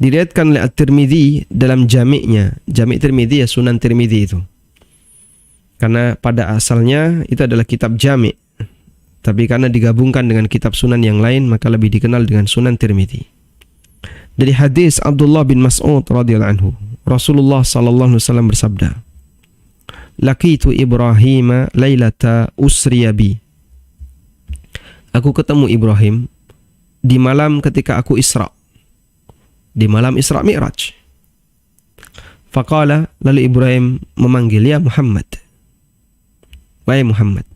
Diriwayatkan oleh At-Tirmidzi dalam jami'-nya. Jami' Tirmidzi ya, Sunan Tirmidzi itu. Karena pada asalnya itu adalah kitab jami', tapi karena digabungkan dengan kitab sunan yang lain maka lebih dikenal dengan Sunan Tirmidzi. Dari hadis Abdullah bin Mas'ud radhiyallahu anhu, Rasulullah sallallahu alaihi wasallam bersabda, "Laqitu Ibrahim lailata usriya bi." Aku ketemu Ibrahim di malam ketika aku Isra. Di malam Isra Mi'raj. Faqala, lalu Ibrahim memanggil, ya Muhammad. Wahai Muhammad,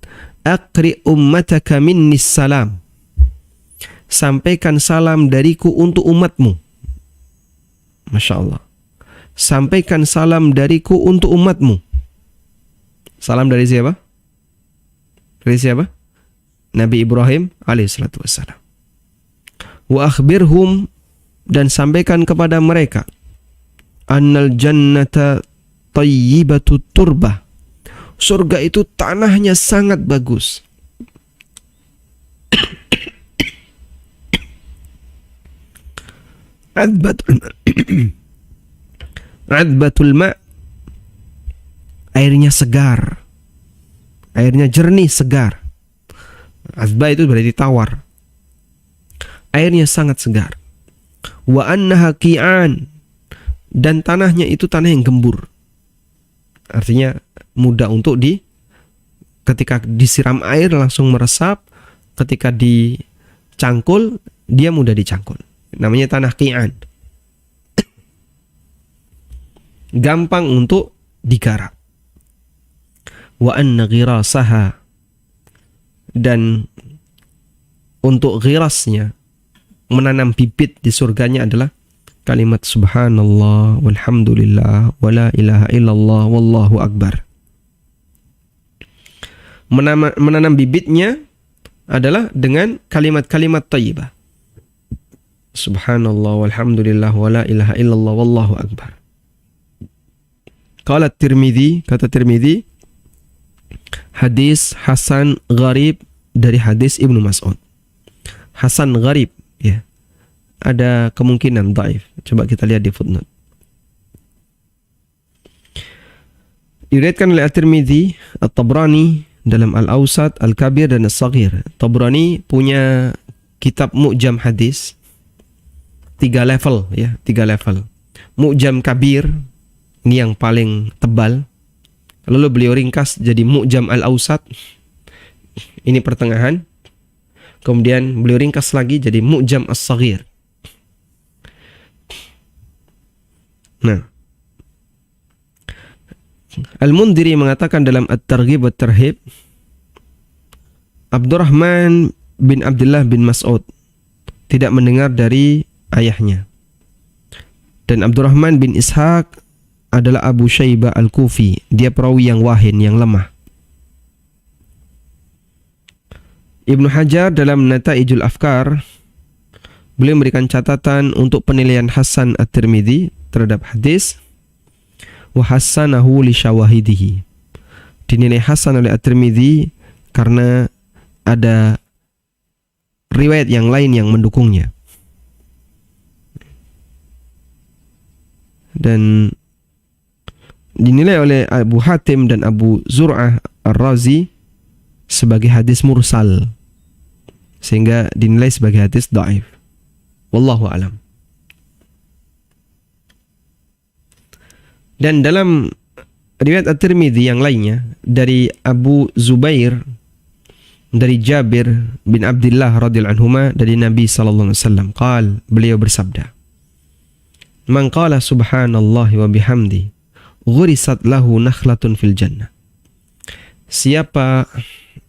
aqri ummataka minnis salam. Sampaikan salam dariku untuk umatmu. Masya Allah. Sampaikan salam dariku untuk umatmu. Salam dari siapa? Dari siapa? Nabi Ibrahim alaihissalatu wassalam. Wa akhbirhum, dan sampaikan kepada mereka, annal jannata tayyibatu turbah. Surga itu tanahnya sangat bagus. Adbatul ma, airnya segar, airnya jernih segar. Azba itu berarti tawar. Airnya sangat segar. Wa annaha qi'an, dan tanahnya itu tanah yang gembur. Artinya mudah untuk ketika disiram air langsung meresap, ketika dicangkul dia mudah dicangkul. Namanya tanah qi'an. Gampang untuk digarap. Wa anna ghirasaha, dan untuk ghirasnya, menanam bibit di surganya adalah kalimat subhanallah walhamdulillah wala ilaha illallah wallahu akbar. Menanam bibitnya adalah dengan kalimat-kalimat thayyibah. Subhanallah walhamdulillah wala ilaha illallah wallahu akbar. Qala Tirmidzi, kata Tirmidzi, hadis hasan gharib dari hadis Ibnu Mas'ud. Hasan gharib, ya. Ada kemungkinan dhaif. Coba kita lihat di footnote. Diriwayatkan oleh At-Tirmidzi, At-Tabrani dalam Al-Awsat, Al-Kabir dan As-Saghir. Tabrani punya kitab Mu'jam hadis. 3 level ya, 3 level. Mu'jam kabir ini yang paling tebal. Lalu beliau ringkas jadi Mu'jam al-Awsat. Ini pertengahan. Kemudian beliau ringkas lagi jadi Mu'jam as-Saghir. Nah, Al-Mundhiri mengatakan dalam At-Targhib wa Tarhib, Abdurrahman bin Abdullah bin Mas'ud tidak mendengar dari ayahnya. Dan Abdurrahman bin Ishaq adalah Abu Syaibah Al-Kufi. Dia perawi yang wahin, yang lemah. Ibnu Hajar dalam Nata'ijul Afkar, beliau memberikan catatan untuk penilaian Hasan At-Tirmidzi terhadap hadis. Wa hassanahu li syawahidihi. Dinilai hasan oleh At-Tirmidzi karena ada riwayat yang lain yang mendukungnya. Dan dinilai oleh Abu Hatim dan Abu Zur'ah Ar-Razi sebagai hadis mursal, sehingga dinilai sebagai hadis dhaif. Wallahu alam. Dan dalam riwayat At-Tirmidzi yang lainnya dari Abu Zubair dari Jabir bin Abdullah radhiyallahu anhuma dari Nabi sallallahu alaihi wasallam, beliau bersabda, "Man qala subhanallahi wa bihamdi ghurisat lahu nakhlatun fil jannah." Siapa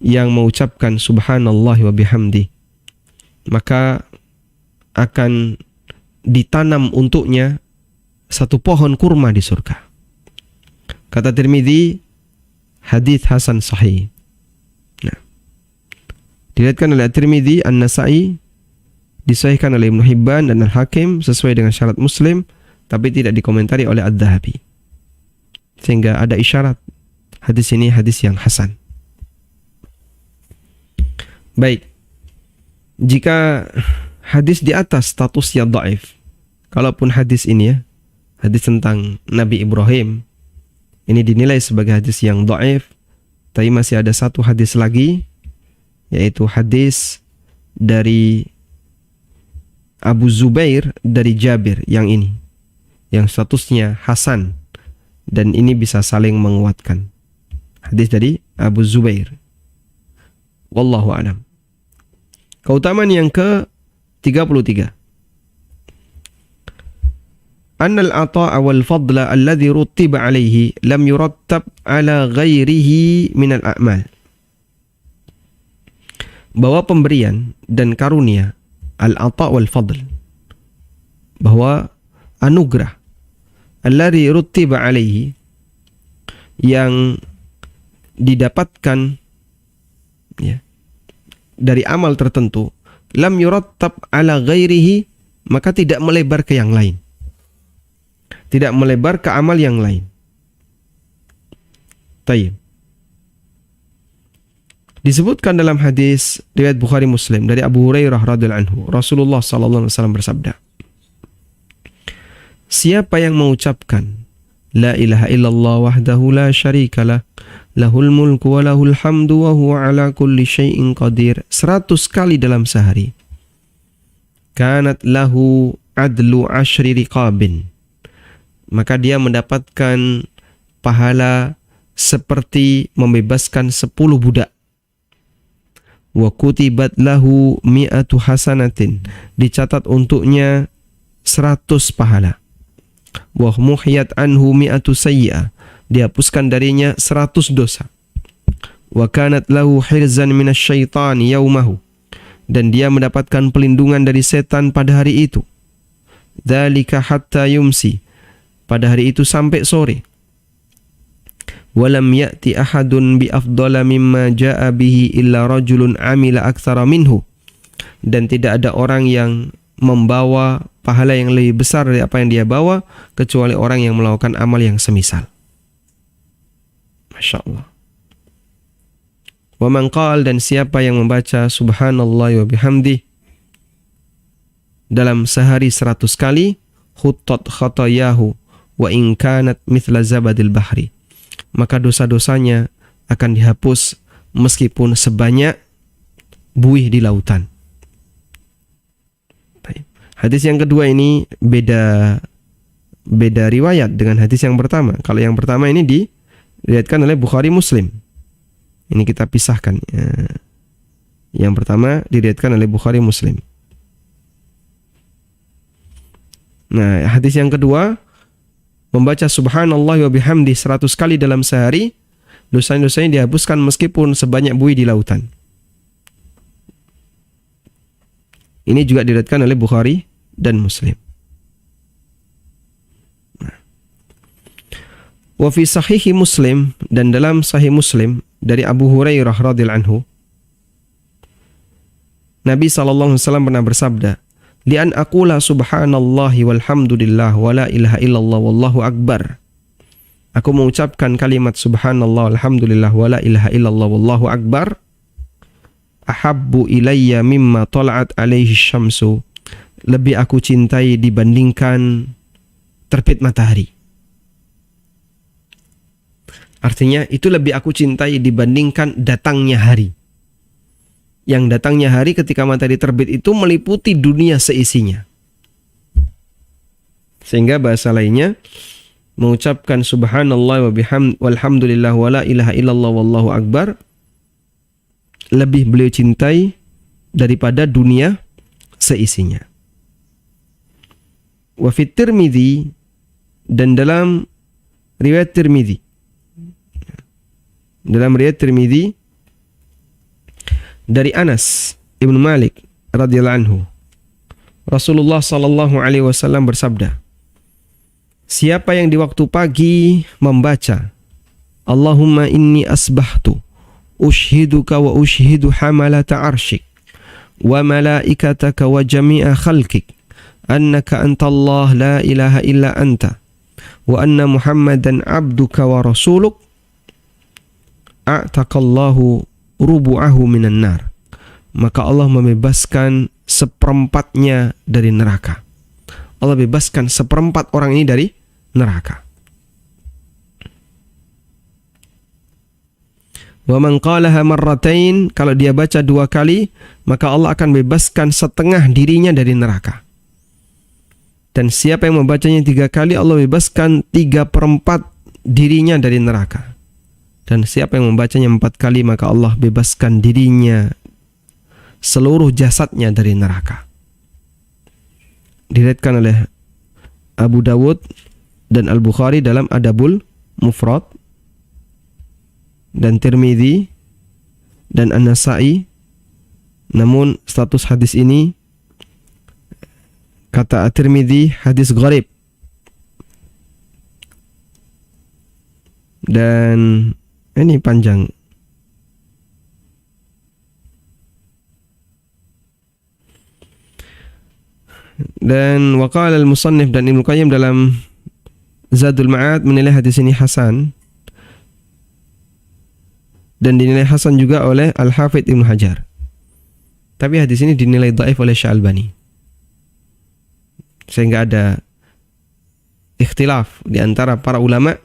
yang mengucapkan subhanallahi wa bihamdi, maka akan ditanam untuknya satu pohon kurma di surga. Kata Tirmidzi, hadis hasan sahih. Nah, diriwayatkan oleh Tirmidzi, An-Nasa'i, disahihkan oleh Ibnu Hibban dan Al-Hakim sesuai dengan syarat Muslim, tapi tidak dikomentari oleh Adz-Dzahabi. Sehingga ada isyarat hadis ini hadis yang hasan. Baik. Jika hadis di atas statusnya dhaif, kalaupun hadis ini ya, hadis tentang Nabi Ibrahim, ini dinilai sebagai hadis yang dhaif, tapi masih ada satu hadis lagi, yaitu hadis dari Abu Zubair dari Jabir yang ini, yang statusnya hasan, dan ini bisa saling menguatkan. Hadis dari Abu Zubair. Wallahu a'lam. Keutamaan yang ke-33. Annal ata'a wal fadla alladhi rutiba alaihi lam yurattab ala ghairihi minal a'mal. Bahwa pemberian dan karunia, al-ata' wal fadl, bahwa anugerah alladhi rutiba alaihi, yang didapatkan ya, dari amal tertentu, lam yurattab ala ghairihi, maka tidak melebar ke yang lain, tidak melebar ke amal yang lain. Tayyib. Disebutkan dalam hadis riwayat Bukhari Muslim dari Abu Hurairah radhiyallahu anhu, Rasulullah sallallahu alaihi wasallam bersabda, siapa yang mengucapkan la ilaha illallah wahdahu la syarikalah, lahul mulku wa lahul hamdu wa huwa ala kulli syai'in qadir 100 kali dalam sehari, kanat lahu adlu asyri riqabin, maka dia mendapatkan pahala seperti membebaskan 10 budak. Wa kutibat lahu mi'atu hasanatin, dicatat untuknya 100 pahala. Wa muhiyat anhu mi'atu sayyi'ah, dihapuskan darinya 100 dosa. Wa kanat lahu hirzan minasyaitani yaumahu, dan dia mendapatkan pelindungan dari setan pada hari itu. Dzalika hatta yumsi, pada hari itu sampai sore. Walam ya'ti ahadun bi afdala mimma ja'a bihi illa rajulun amila aktsara minhu, dan tidak ada orang yang membawa pahala yang lebih besar dari apa yang dia bawa kecuali orang yang melakukan amal yang semisal. Masya Allah. Wa man qala, dan siapa yang membaca subhanallah wa bihamdi dalam sehari 100 kali, khuttat khatayahu wa in kanat mithla zabadil bahri, maka dosa-dosanya akan dihapus meskipun sebanyak buih di lautan. Hadis yang kedua ini beda riwayat dengan hadis yang pertama. Kalau yang pertama ini diriwayatkan oleh Bukhari Muslim. Ini kita pisahkan. Yang pertama diriwayatkan oleh Bukhari Muslim. Nah, hadis yang kedua, membaca subhanallah wa bihamdi 100 kali dalam sehari, dosa-dosanya dihapuskan meskipun sebanyak buih di lautan. Ini juga diriwayatkan oleh Bukhari dan Muslim. Wa fi sahihi Muslim, dan dalam sahih Muslim dari Abu Hurairah radhiyallahu anhu, Nabi SAW pernah bersabda, "Li'an aqula subhanallahi walhamdulillah wa la ilaha illallah wallahu akbar." Aku mengucapkan kalimat subhanallah alhamdulillah wa la ilaha illallah wallahu akbar, ahabbu ilayya mimma tala'at alaihi syamsu, lebih aku cintai dibandingkan terbit matahari. Artinya itu lebih aku cintai dibandingkan datangnya hari. Yang datangnya hari ketika matahari terbit itu meliputi dunia seisinya. Sehingga bahasa lainnya, mengucapkan subhanallah wa bihamd walhamdulillah wa la ilaha illallah wallahu akbar, lebih beliau cintai daripada dunia seisinya. Wa fit Tirmidzi, dan dalam riwayat Tirmidzi, dari Anas Ibn Malik radhiyallahu anhu, Rasulullah sallallahu alaihi wasallam bersabda, siapa yang di waktu pagi membaca Allahumma inni asbahtu ushhiduka wa ushhidu hamalata arshik wa malaikataka wa jami'a khalqik annaka antallah la ilaha illa anta wa anna muhammadan abduka wa rasuluk, a'taqallahu rubu'ahu minan nar, maka Allah membebaskan seperempatnya dari neraka. Allah bebaskan seperempat orang ini dari neraka. Wa man qalaha marratain, kalau dia baca 2 kali, maka Allah akan bebaskan setengah dirinya dari neraka. Dan siapa yang membacanya 3 kali, Allah bebaskan 3/4 dirinya dari neraka. Dan siapa yang membacanya 4 kali, maka Allah bebaskan dirinya, seluruh jasadnya dari neraka. Diriwayatkan oleh Abu Dawud dan Al-Bukhari dalam Adabul Mufrad, dan Tirmidzi dan An-Nasa'i. Namun status hadis ini, kata At-Tirmidzi, hadis gharib. Dan ini panjang. Dan waqala al-musannif, dan Ibnu Qayyim dalam Zadul Ma'ad menilai hadis ini hasan, dan dinilai hasan juga oleh Al-Hafidz Ibnu Hajar. Tapi hadis ini dinilai dhaif oleh Syalbani. Sehingga ada ikhtilaf di antara para ulama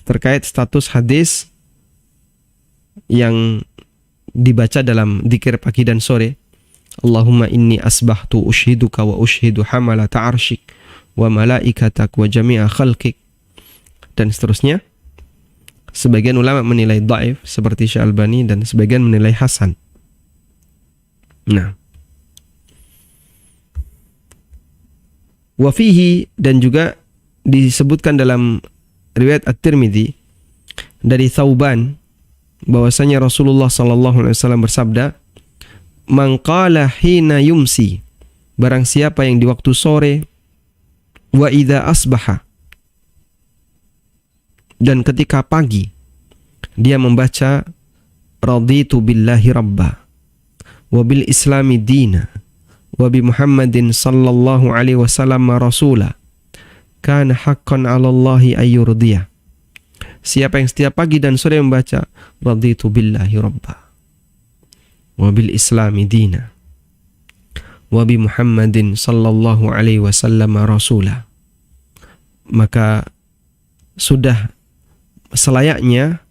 terkait status hadis yang dibaca dalam zikir pagi dan sore, Allahumma inni asbahtu ushhiduka wa ushhidu hamalata arshik wa malaikatak wa jami'a khalqik, dan seterusnya. Sebagian ulama menilai dhaif seperti Syalbani, dan sebagian menilai hasan. Nah, wa fihi, dan juga disebutkan dalam riwayat At-Tirmidzi dari Thauban bahwasanya Rasulullah sallallahu alaihi wasallam bersabda, "Man qala hina yumsi," barang siapa yang di waktu sore, wa idza asbaha, dan ketika pagi, dia membaca raditu billahi rabba wa bil islami dina wa bi Muhammadin sallallahu alaihi wasallam rasula, kana haqqan 'ala Allahi ayyurdiyah. Siapa yang setiap pagi dan sore membaca raditu billahi rabba wa bil islami dina wa bi Muhammadin sallallahu alaihi wasallam rasula, maka sudah selayaknya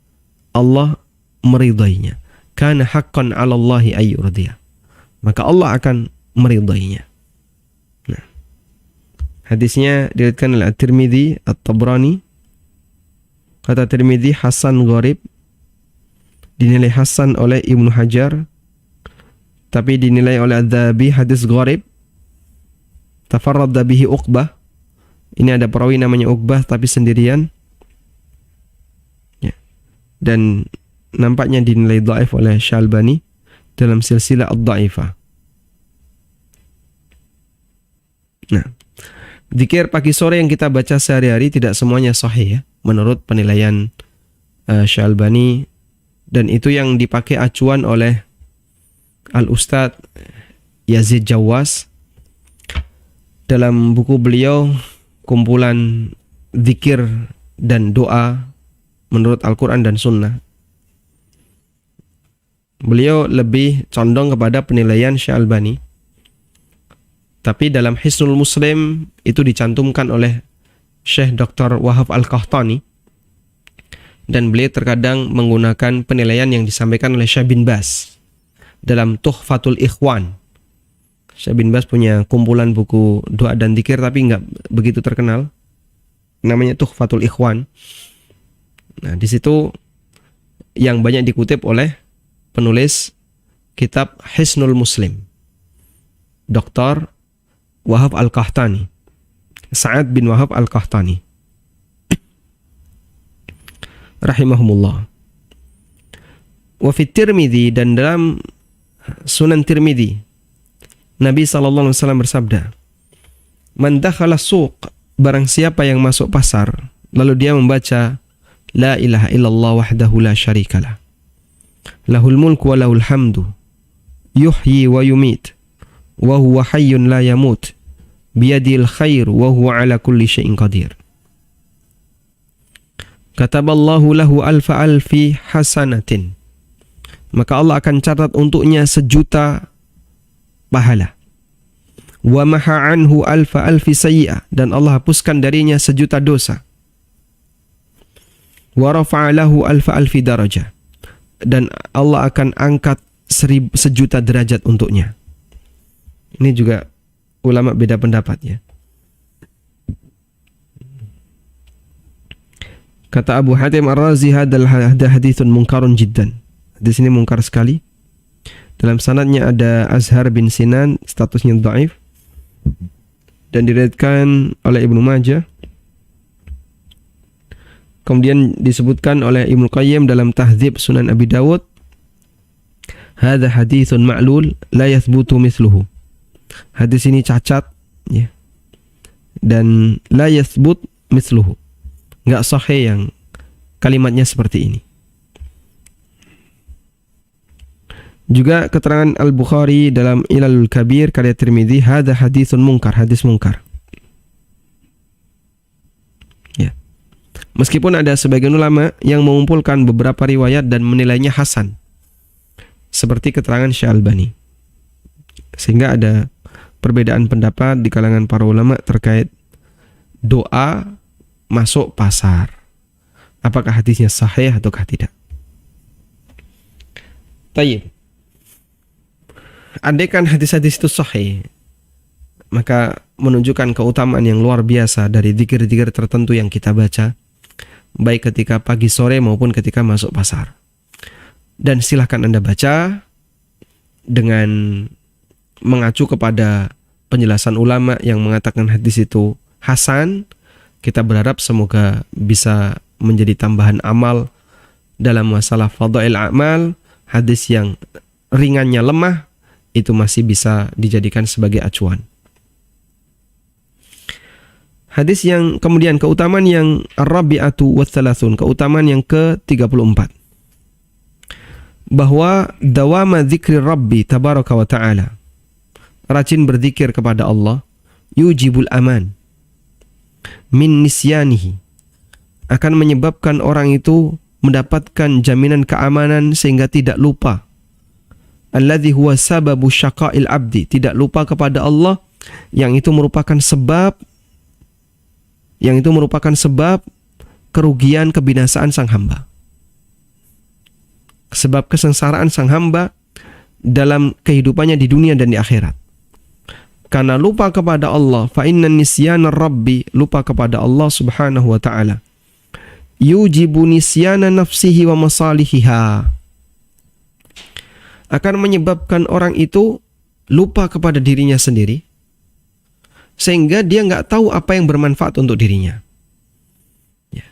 Allah meridainya. Kana haqqan 'ala Allahi ayyurdiyah, maka Allah akan meridainya. Hadisnya diriwayatkan oleh At-Tirmidzi, At-Tabrani. Kata Tirmidzi hasan gharib, dinilai hasan oleh Ibnu Hajar, tapi dinilai oleh Adz-Dzahabi hadis gharib. Tafarrada bihi Uqbah. Ini ada perawi namanya Uqbah tapi sendirian. Ya. Dan nampaknya dinilai dhaif oleh Syalbani dalam silsilah ad-dhaifah. Nah, zikir pagi sore yang kita baca sehari-hari tidak semuanya sahih ya, menurut penilaian Syalbani, dan itu yang dipakai acuan oleh Al-Ustadz Yazid Jawas dalam buku beliau kumpulan zikir dan doa menurut Al-Quran dan Sunnah. Beliau lebih condong kepada penilaian Syalbani. Tapi dalam Hisnul Muslim itu dicantumkan oleh Syekh Dr. Wahab Al-Qahtani, dan beliau terkadang menggunakan penilaian yang disampaikan oleh Syekh bin Baz dalam Tuhfatul Ikhwan. Syekh bin Baz punya kumpulan buku doa dan zikir tapi nggak begitu terkenal, namanya Tuhfatul Ikhwan. Nah, di situ yang banyak dikutip oleh penulis kitab Hisnul Muslim, Dr. Wahab Al-Qahtani, Sa'ad bin Wahab Al-Qahtani rahimahumullah. Wa fi Tirmidzi, dan dalam Sunan Tirmidzi Nabi sallallahu alaihi wasallam bersabda, "Man dakhala suq," barang siapa yang masuk pasar lalu dia membaca la ilaha illallah wahdahu la syarikalah, lahul mulku wa lahul hamdu, yuhyi wa yumit, wa huwa hayyun la yamut, biyadil khair wa huwa ala kulli syai'in qadir. Kataballahu lahu alfa alfi hasanatin, maka Allah akan catat untuknya 1.000.000 pahala. Wa maha anhu alfa alfi sayyi'ah, dan Allah hapuskan darinya 1.000.000 dosa. Wa rafa'a lahu alfa alfi darajah, dan Allah akan angkat 1.000.000 derajat untuknya. Ini juga ulama beda pendapat ya. Kata Abu Hatim Ar-Razi, hadal hadithun munkarun jiddan. Hadis ini mungkar sekali. Dalam sanadnya ada Azhar bin Sinan, statusnya dhaif, dan diriwayatkan oleh Ibnu Majah. Kemudian disebutkan oleh Ibnu Qayyim dalam Tahdzib Sunan Abi Dawud, hadza hadithun ma'lul la yathbutu mithluhu. Hadis ini cacat ya, dan la yathbut mithluhu, enggak sahih yang kalimatnya seperti ini. Juga keterangan Al-Bukhari dalam Ilalul Kabir karya Tirmidzi, hadza haditsun munkar, hadis munkar. Ya. Meskipun ada sebagian ulama yang mengumpulkan beberapa riwayat dan menilainya hasan, seperti keterangan Syalbani. Sehingga ada perbedaan pendapat di kalangan para ulama terkait doa masuk pasar. Apakah hadisnya sahih ataukah tidak? Tayyib. Andaikan hadis-hadis itu sahih, maka menunjukkan keutamaan yang luar biasa dari zikir-zikir tertentu yang kita baca, baik ketika pagi sore maupun ketika masuk pasar. Dan silahkan Anda baca dengan mengacu kepada penjelasan ulama yang mengatakan hadis itu hasan. Kita berharap semoga bisa menjadi tambahan amal dalam masalah fadhail amal. Hadis yang ringannya lemah itu masih bisa dijadikan sebagai acuan. Hadis yang kemudian keutamaan yang ar-rabi'atu wa thalathun, keutamaan yang ke-34. Bahwa dawama dzikri Rabbi tabaraka wa ta'ala, rajin berzikir kepada Allah, yujibul aman min nisyanihi, akan menyebabkan orang itu mendapatkan jaminan keamanan sehingga tidak lupa. Alladzi huwa sababu syaqa'il abdi, tidak lupa kepada Allah, yang itu merupakan sebab kerugian kebinasaan sang hamba. Sebab kesengsaraan sang hamba dalam kehidupannya di dunia dan di akhirat. Karena lupa kepada Allah, fa inna nisyana rabbi, lupa kepada Allah Subhanahu wa taala, yujibu nisyana nafsihi wa masalihiha, akan menyebabkan orang itu lupa kepada dirinya sendiri, sehingga dia nggak tahu apa yang bermanfaat untuk dirinya. Ya.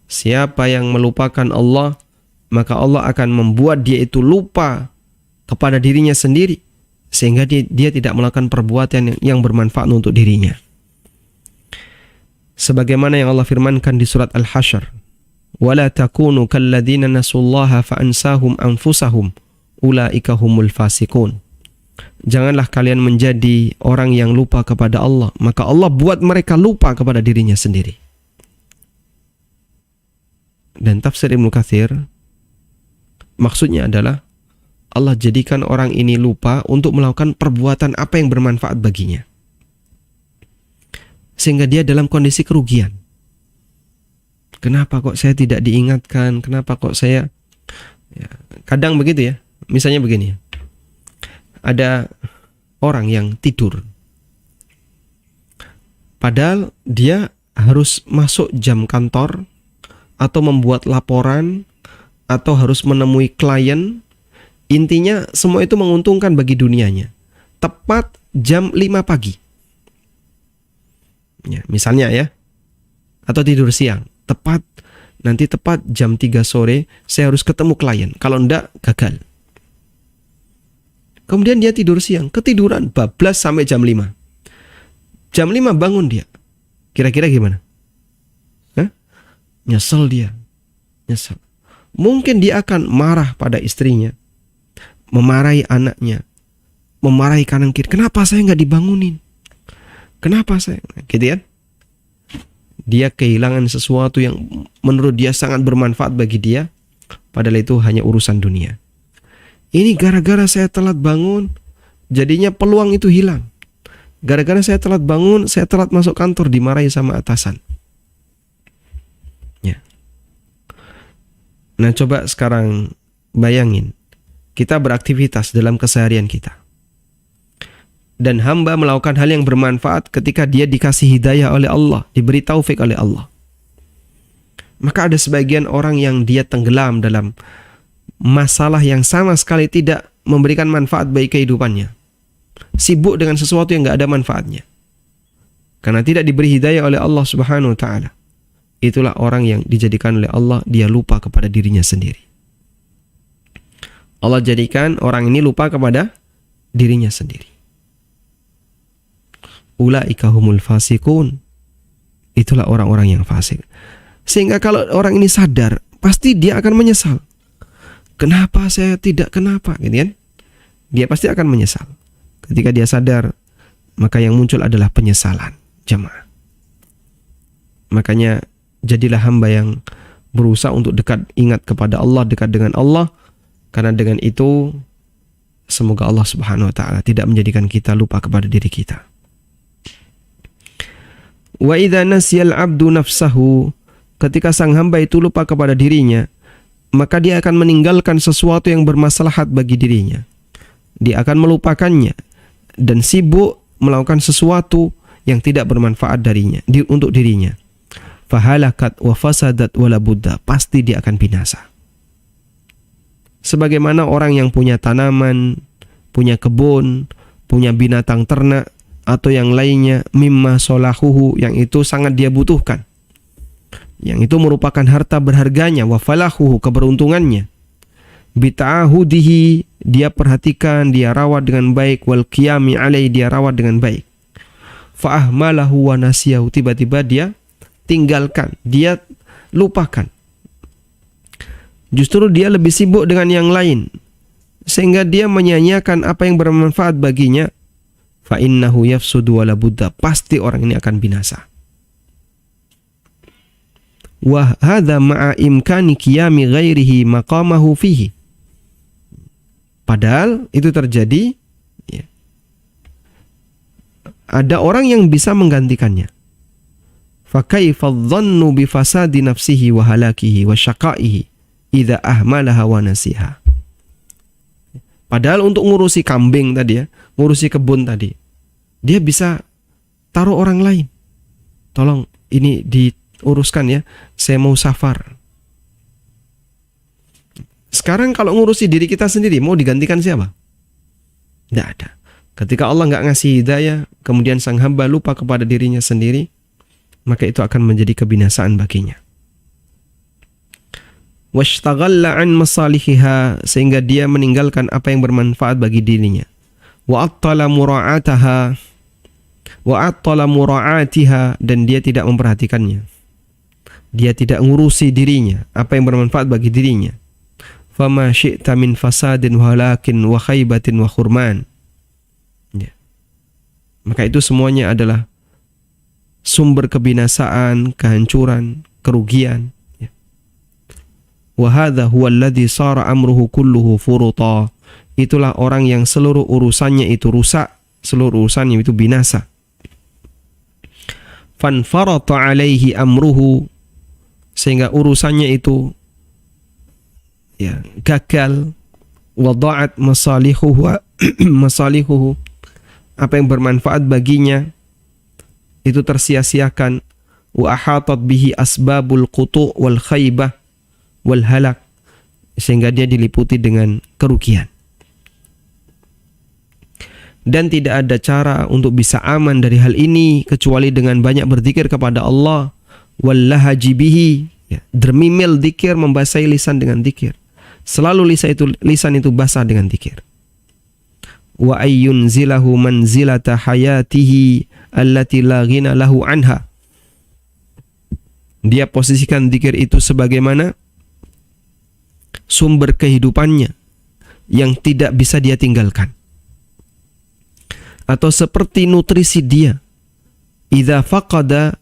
Siapa yang melupakan Allah, maka Allah akan membuat dia itu lupa kepada dirinya sendiri, sehingga dia tidak melakukan perbuatan yang bermanfaat untuk dirinya. Sebagaimana yang Allah firmankan di surat Al-Hasyr, وَلَا تَكُونُوا كَالَّذِينَ نَسُوا اللَّهَ فَأَنْسَاهُمْ أَنفُسَهُمْ ulaika humul fasikun. Janganlah kalian menjadi orang yang lupa kepada Allah, maka Allah buat mereka lupa kepada dirinya sendiri. Dan tafsir Ibnu Katsir, maksudnya adalah Allah jadikan orang ini lupa untuk melakukan perbuatan apa yang bermanfaat baginya, sehingga dia dalam kondisi kerugian. Kenapa kok saya tidak diingatkan? Kenapa kok saya... Ya, kadang begitu ya. Misalnya begini, ada orang yang tidur, padahal dia harus masuk jam kantor, atau membuat laporan, atau harus menemui klien. Intinya semua itu menguntungkan bagi dunianya. Tepat jam 5 pagi ya, misalnya ya, atau tidur siang, nanti tepat jam 3 sore saya harus ketemu klien, kalau enggak gagal. Kemudian dia tidur siang, ketiduran, bablas sampai jam 5. Jam 5 bangun dia. Kira-kira gimana? Hah? Nyesel dia. Nyesel. Mungkin dia akan marah pada istrinya, memarahi anaknya, memarahi kanan kiri. Kenapa saya nggak dibangunin? Kenapa saya? Gitu kan? Dia kehilangan sesuatu yang menurut dia sangat bermanfaat bagi dia, padahal itu hanya urusan dunia. Ini gara-gara saya telat bangun, jadinya peluang itu hilang. Gara-gara saya telat bangun, saya telat masuk kantor, dimarahi sama atasan. Ya. Nah, coba sekarang bayangin, kita beraktivitas dalam keseharian kita, dan hamba melakukan hal yang bermanfaat ketika dia dikasih hidayah oleh Allah, diberi taufik oleh Allah. Maka ada sebagian orang yang dia tenggelam dalam masalah yang sama sekali tidak memberikan manfaat bagi kehidupannya. Sibuk dengan sesuatu yang nggak ada manfaatnya, karena tidak diberi hidayah oleh Allah Subhanahu wa taala. Itulah orang yang dijadikan oleh Allah, dia lupa kepada dirinya sendiri. Allah jadikan orang ini lupa kepada dirinya sendiri. Ulaika humul fasikun. Itulah orang-orang yang fasik. Sehingga kalau orang ini sadar, pasti dia akan menyesal. Kenapa saya tidak, kenapa, gitu kan? Dia pasti akan menyesal. Ketika dia sadar, maka yang muncul adalah penyesalan, jamaah. Makanya jadilah hamba yang berusaha untuk dekat, ingat kepada Allah, dekat dengan Allah, karena dengan itu semoga Allah Subhanahu wa taala tidak menjadikan kita lupa kepada diri kita. Wa idza nasiyal 'abdu nafsahu, ketika sang hamba itu lupa kepada dirinya, maka dia akan meninggalkan sesuatu yang bermaslahat bagi dirinya. Dia akan melupakannya dan sibuk melakukan sesuatu yang tidak bermanfaat untuk dirinya. Fahalakat wa fasadat wala budda, pasti dia akan binasa. Sebagaimana orang yang punya tanaman, punya kebun, punya binatang ternak atau yang lainnya, mimma solahuhu, yang itu sangat dia butuhkan, yang itu merupakan harta berharganya, wa falahuhu, keberuntungannya, bita'ahudihi, dia perhatikan, dia rawat dengan baik, wal qiyami alai, dia rawat dengan baik, fa'ahmalahu wa nasiyahu, tiba-tiba dia tinggalkan, dia lupakan. Justru dia lebih sibuk dengan yang lain, sehingga dia menyia-nyiakan apa yang bermanfaat baginya. Fa innahu yafsudu wala budda, pasti orang ini akan binasa. Wa hadza ma'a imkani qiyami ghairihi maqamahu fihi. Padahal itu terjadi ya, ada orang yang bisa menggantikannya. Fa kaifa dhannu bi fasadi nafsihi wa halakihi wa syaqaihi idza ahmalaha wa nasiha. Padahal untuk ngurusi kambing tadi ya, ngurusi kebun tadi, Dia bisa taruh orang lain. Tolong ini diuruskan ya, saya mau safar. Sekarang kalau ngurusi diri kita sendiri, mau digantikan siapa? Tidak ada. Ketika Allah nggak ngasih hidayah, kemudian sang hamba lupa kepada dirinya sendiri, maka itu akan menjadi kebinasaan baginya. Washtagalla an masalihiha, sehingga dia meninggalkan apa yang bermanfaat bagi dirinya. Wa attala mura'atiha, dan dia tidak memperhatikannya. Dia tidak ngurusi dirinya, apa yang bermanfaat bagi dirinya. Fama syi'ta min fasadin walakin wa khaybatin wa khurman. Ya. Maka itu semuanya adalah sumber kebinasaan, kehancuran, kerugian. Wa hadza huwa alladhi sara amruhu kulluhu furuta. Itulah orang yang seluruh urusannya itu rusak, seluruh urusannya itu binasa. Fanfarata alaihi amruhu, sehingga urusannya itu ya gagal. Wa dha'at masalihuhu masalihuhu, apa yang bermanfaat baginya itu tersia-siakan. Wa ahatat bihi asbabul qutu' wal khaybah wal halak, sehingga dia diliputi dengan kerugian. Dan tidak ada cara untuk bisa aman dari hal ini kecuali dengan banyak berzikir kepada Allah. Wallahaji bihi, ya, dermimil zikir, membasahi lisan dengan zikir. Selalu lisan itu basah dengan zikir. Wa ayyunzilahu manzilata hayatihi allati la ghina lahu anha. Dia posisikan zikir itu sebagaimana sumber kehidupannya yang tidak bisa dia tinggalkan. Atau seperti nutrisi dia. Idza faqada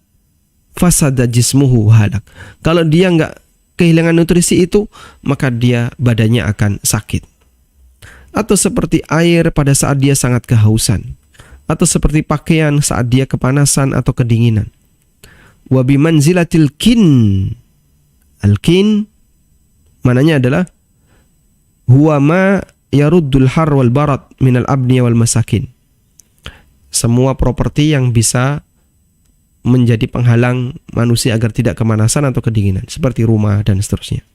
fasada jismuhu halak. Kalau dia enggak kehilangan nutrisi itu, maka dia badannya akan sakit. Atau seperti air pada saat dia sangat kehausan. Atau seperti pakaian saat dia kepanasan atau kedinginan. Wa bimanzilatil kin. Al-kin mananya adalah huwa ma yaruddul har wal barat minal abniya wal masakin. Semua properti yang bisa menjadi penghalang manusia agar tidak kemanasan atau kedinginan, seperti rumah dan seterusnya.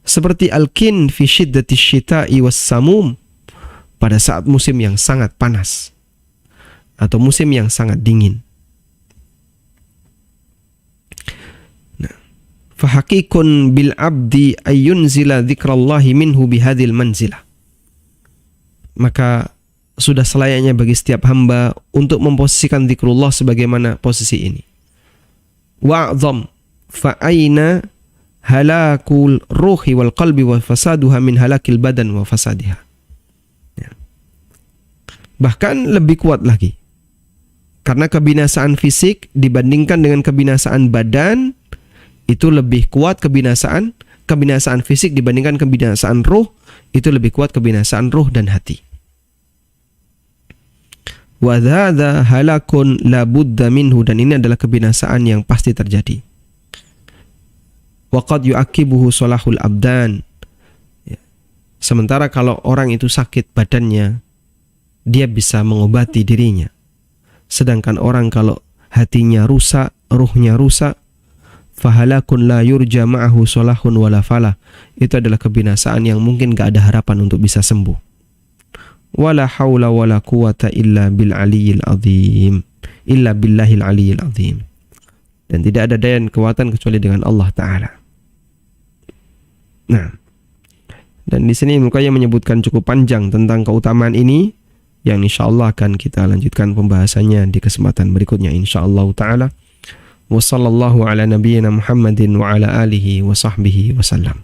Seperti al-kin fi syiddati syita'i was samum, pada saat musim yang sangat panas atau musim yang sangat dingin. Fahakikun bil abdi ayyunzila dzikrallahi minhu bihadhil manzilah. Maka sudah selayaknya bagi setiap hamba untuk memposisikan zikrullah sebagaimana posisi ini. Wa'zam fa aina halakul ruhi wal qalbi wa fasaduha min halakil badan wa fasadiha. Ya. Bahkan lebih kuat lagi. Karena kebinasaan fisik dibandingkan dengan kebinasaan badan, itu lebih kuat kebinasaan fisik dibandingkan kebinasaan ruh, itu lebih kuat kebinasaan ruh dan hati. Wa dzadza halakun la budda minhu, dan ini adalah kebinasaan yang pasti terjadi. Wa qad yu'aqibuhu salahul abdan. Ya. Sementara kalau orang itu sakit badannya, dia bisa mengobati dirinya. Sedangkan orang kalau hatinya rusak, ruhnya rusak, fahalakun la yurja ma'ahu salahun wala falah. Itu adalah kebinasaan yang mungkin gak ada harapan untuk bisa sembuh. Wala haula wala quwata illa bil aliyil azim. Illa billahil aliyil azim. Dan tidak ada daya dan kekuatan kecuali dengan Allah Ta'ala. Nah, dan di sini Ibnu Qayyim menyebutkan cukup panjang tentang keutamaan ini, yang insyaallah akan kita lanjutkan pembahasannya di kesempatan berikutnya insyaallah Ta'ala. Wa sallallahu ala nabiyyina Muhammadin wa ala alihi wa sahbihi wasallam.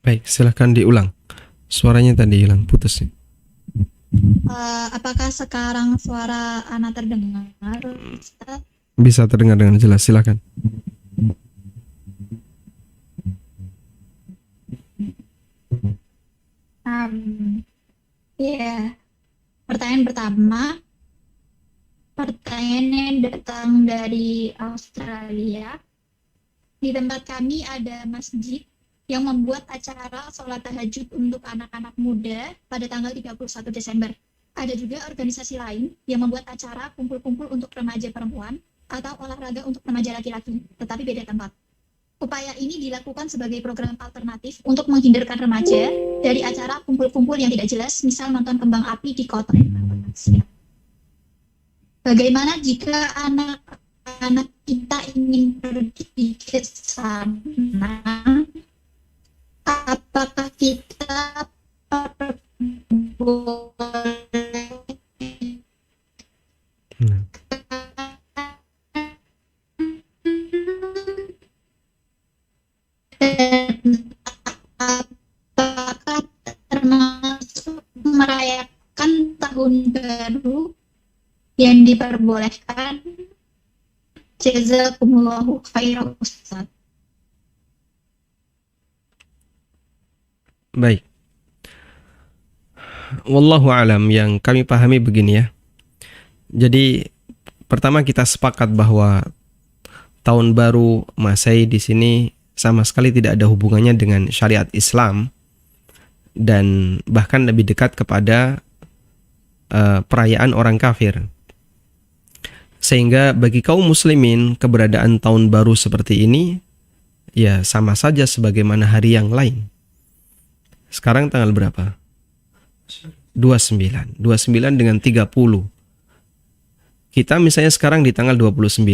Baik, silahkan diulang. Suaranya tadi hilang, putus nih. Apakah sekarang suara Ana terdengar, Ustaz? Bisa terdengar dengan jelas, silahkan. Ya, pertanyaan pertama, pertanyaannya datang dari Australia. Di tempat kami ada masjid yang membuat acara sholat tahajud untuk anak-anak muda pada tanggal 31 Desember. Ada juga organisasi lain yang membuat acara kumpul-kumpul untuk remaja perempuan atau olahraga untuk remaja laki-laki, tetapi beda tempat. Upaya ini dilakukan sebagai program alternatif untuk menghindarkan remaja dari acara kumpul-kumpul yang tidak jelas, misal nonton kembang api di kota. Bagaimana jika anak-anak kita ingin pergi ke sana? Apakah kita boleh apakah termasuk merayakan tahun baru yang diperbolehkan? Jazakumullahu khairan, Ustaz. Baik. Wallahu alam, yang kami pahami begini ya. Jadi pertama kita sepakat bahwa tahun baru Masehi di sini sama sekali tidak ada hubungannya dengan syariat Islam dan bahkan lebih dekat kepada perayaan orang kafir. Sehingga bagi kaum muslimin keberadaan tahun baru seperti ini ya sama saja sebagaimana hari yang lain. Sekarang tanggal berapa? 29. 29 dengan 30. Kita misalnya sekarang di tanggal 29.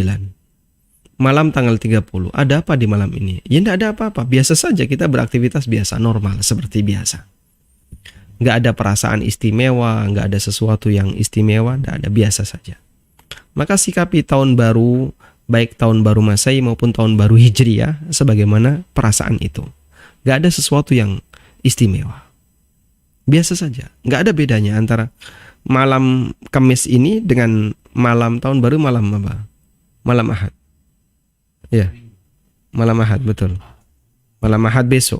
Malam tanggal 30. Ada apa di malam ini? Ya tidak ada apa-apa. Biasa saja kita beraktivitas biasa, normal, seperti biasa. Nggak ada perasaan istimewa, nggak ada sesuatu yang istimewa, nggak ada, biasa saja. Maka sikapi tahun baru, baik tahun baru Masehi maupun tahun baru Hijriah, sebagaimana perasaan itu. Nggak ada sesuatu yang istimewa. Biasa saja. Nggak ada bedanya antara malam Kamis ini dengan malam tahun baru malam apa? Malam Ahad. Ya, malam Ahad, betul. Malam Ahad besok.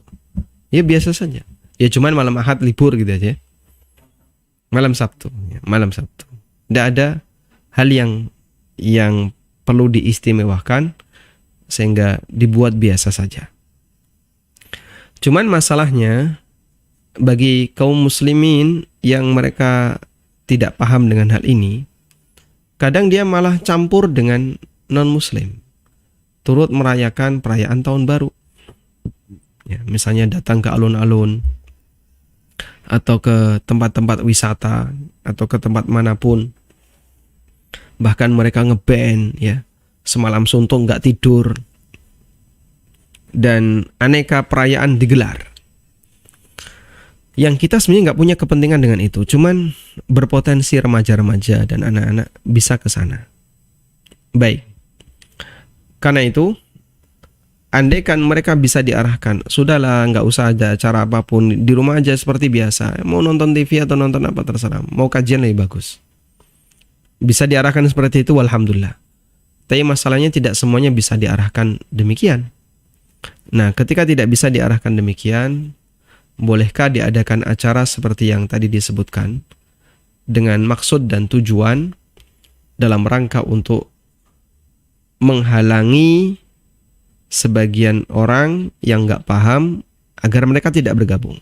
Ya biasa saja. Ya cuman malam Ahad libur gitu aja. Malam Sabtu. Ya, malam Sabtu. Tidak ada hal yang perlu diistimewakan sehingga dibuat biasa saja. Cuman masalahnya bagi kaum muslimin yang mereka tidak paham dengan hal ini, kadang dia malah campur dengan non-muslim, turut merayakan perayaan tahun baru. Ya, misalnya datang ke alun-alun atau ke tempat-tempat wisata atau ke tempat manapun. Bahkan mereka ngeband, ya, semalam suntuk nggak tidur, dan aneka perayaan digelar. Yang kita sebenarnya nggak punya kepentingan dengan itu, cuman berpotensi remaja-remaja dan anak-anak bisa ke sana. Baik, karena itu, andaikan mereka bisa diarahkan, sudahlah nggak usah ada acara apapun, di rumah aja seperti biasa, mau nonton TV atau nonton apa terserah, mau kajian lebih bagus. Bisa diarahkan seperti itu, alhamdulillah. Tapi masalahnya tidak semuanya bisa diarahkan demikian. Nah, ketika tidak bisa diarahkan demikian, bolehkah diadakan acara seperti yang tadi disebutkan dengan maksud dan tujuan dalam rangka untuk menghalangi sebagian orang yang nggak paham agar mereka tidak bergabung.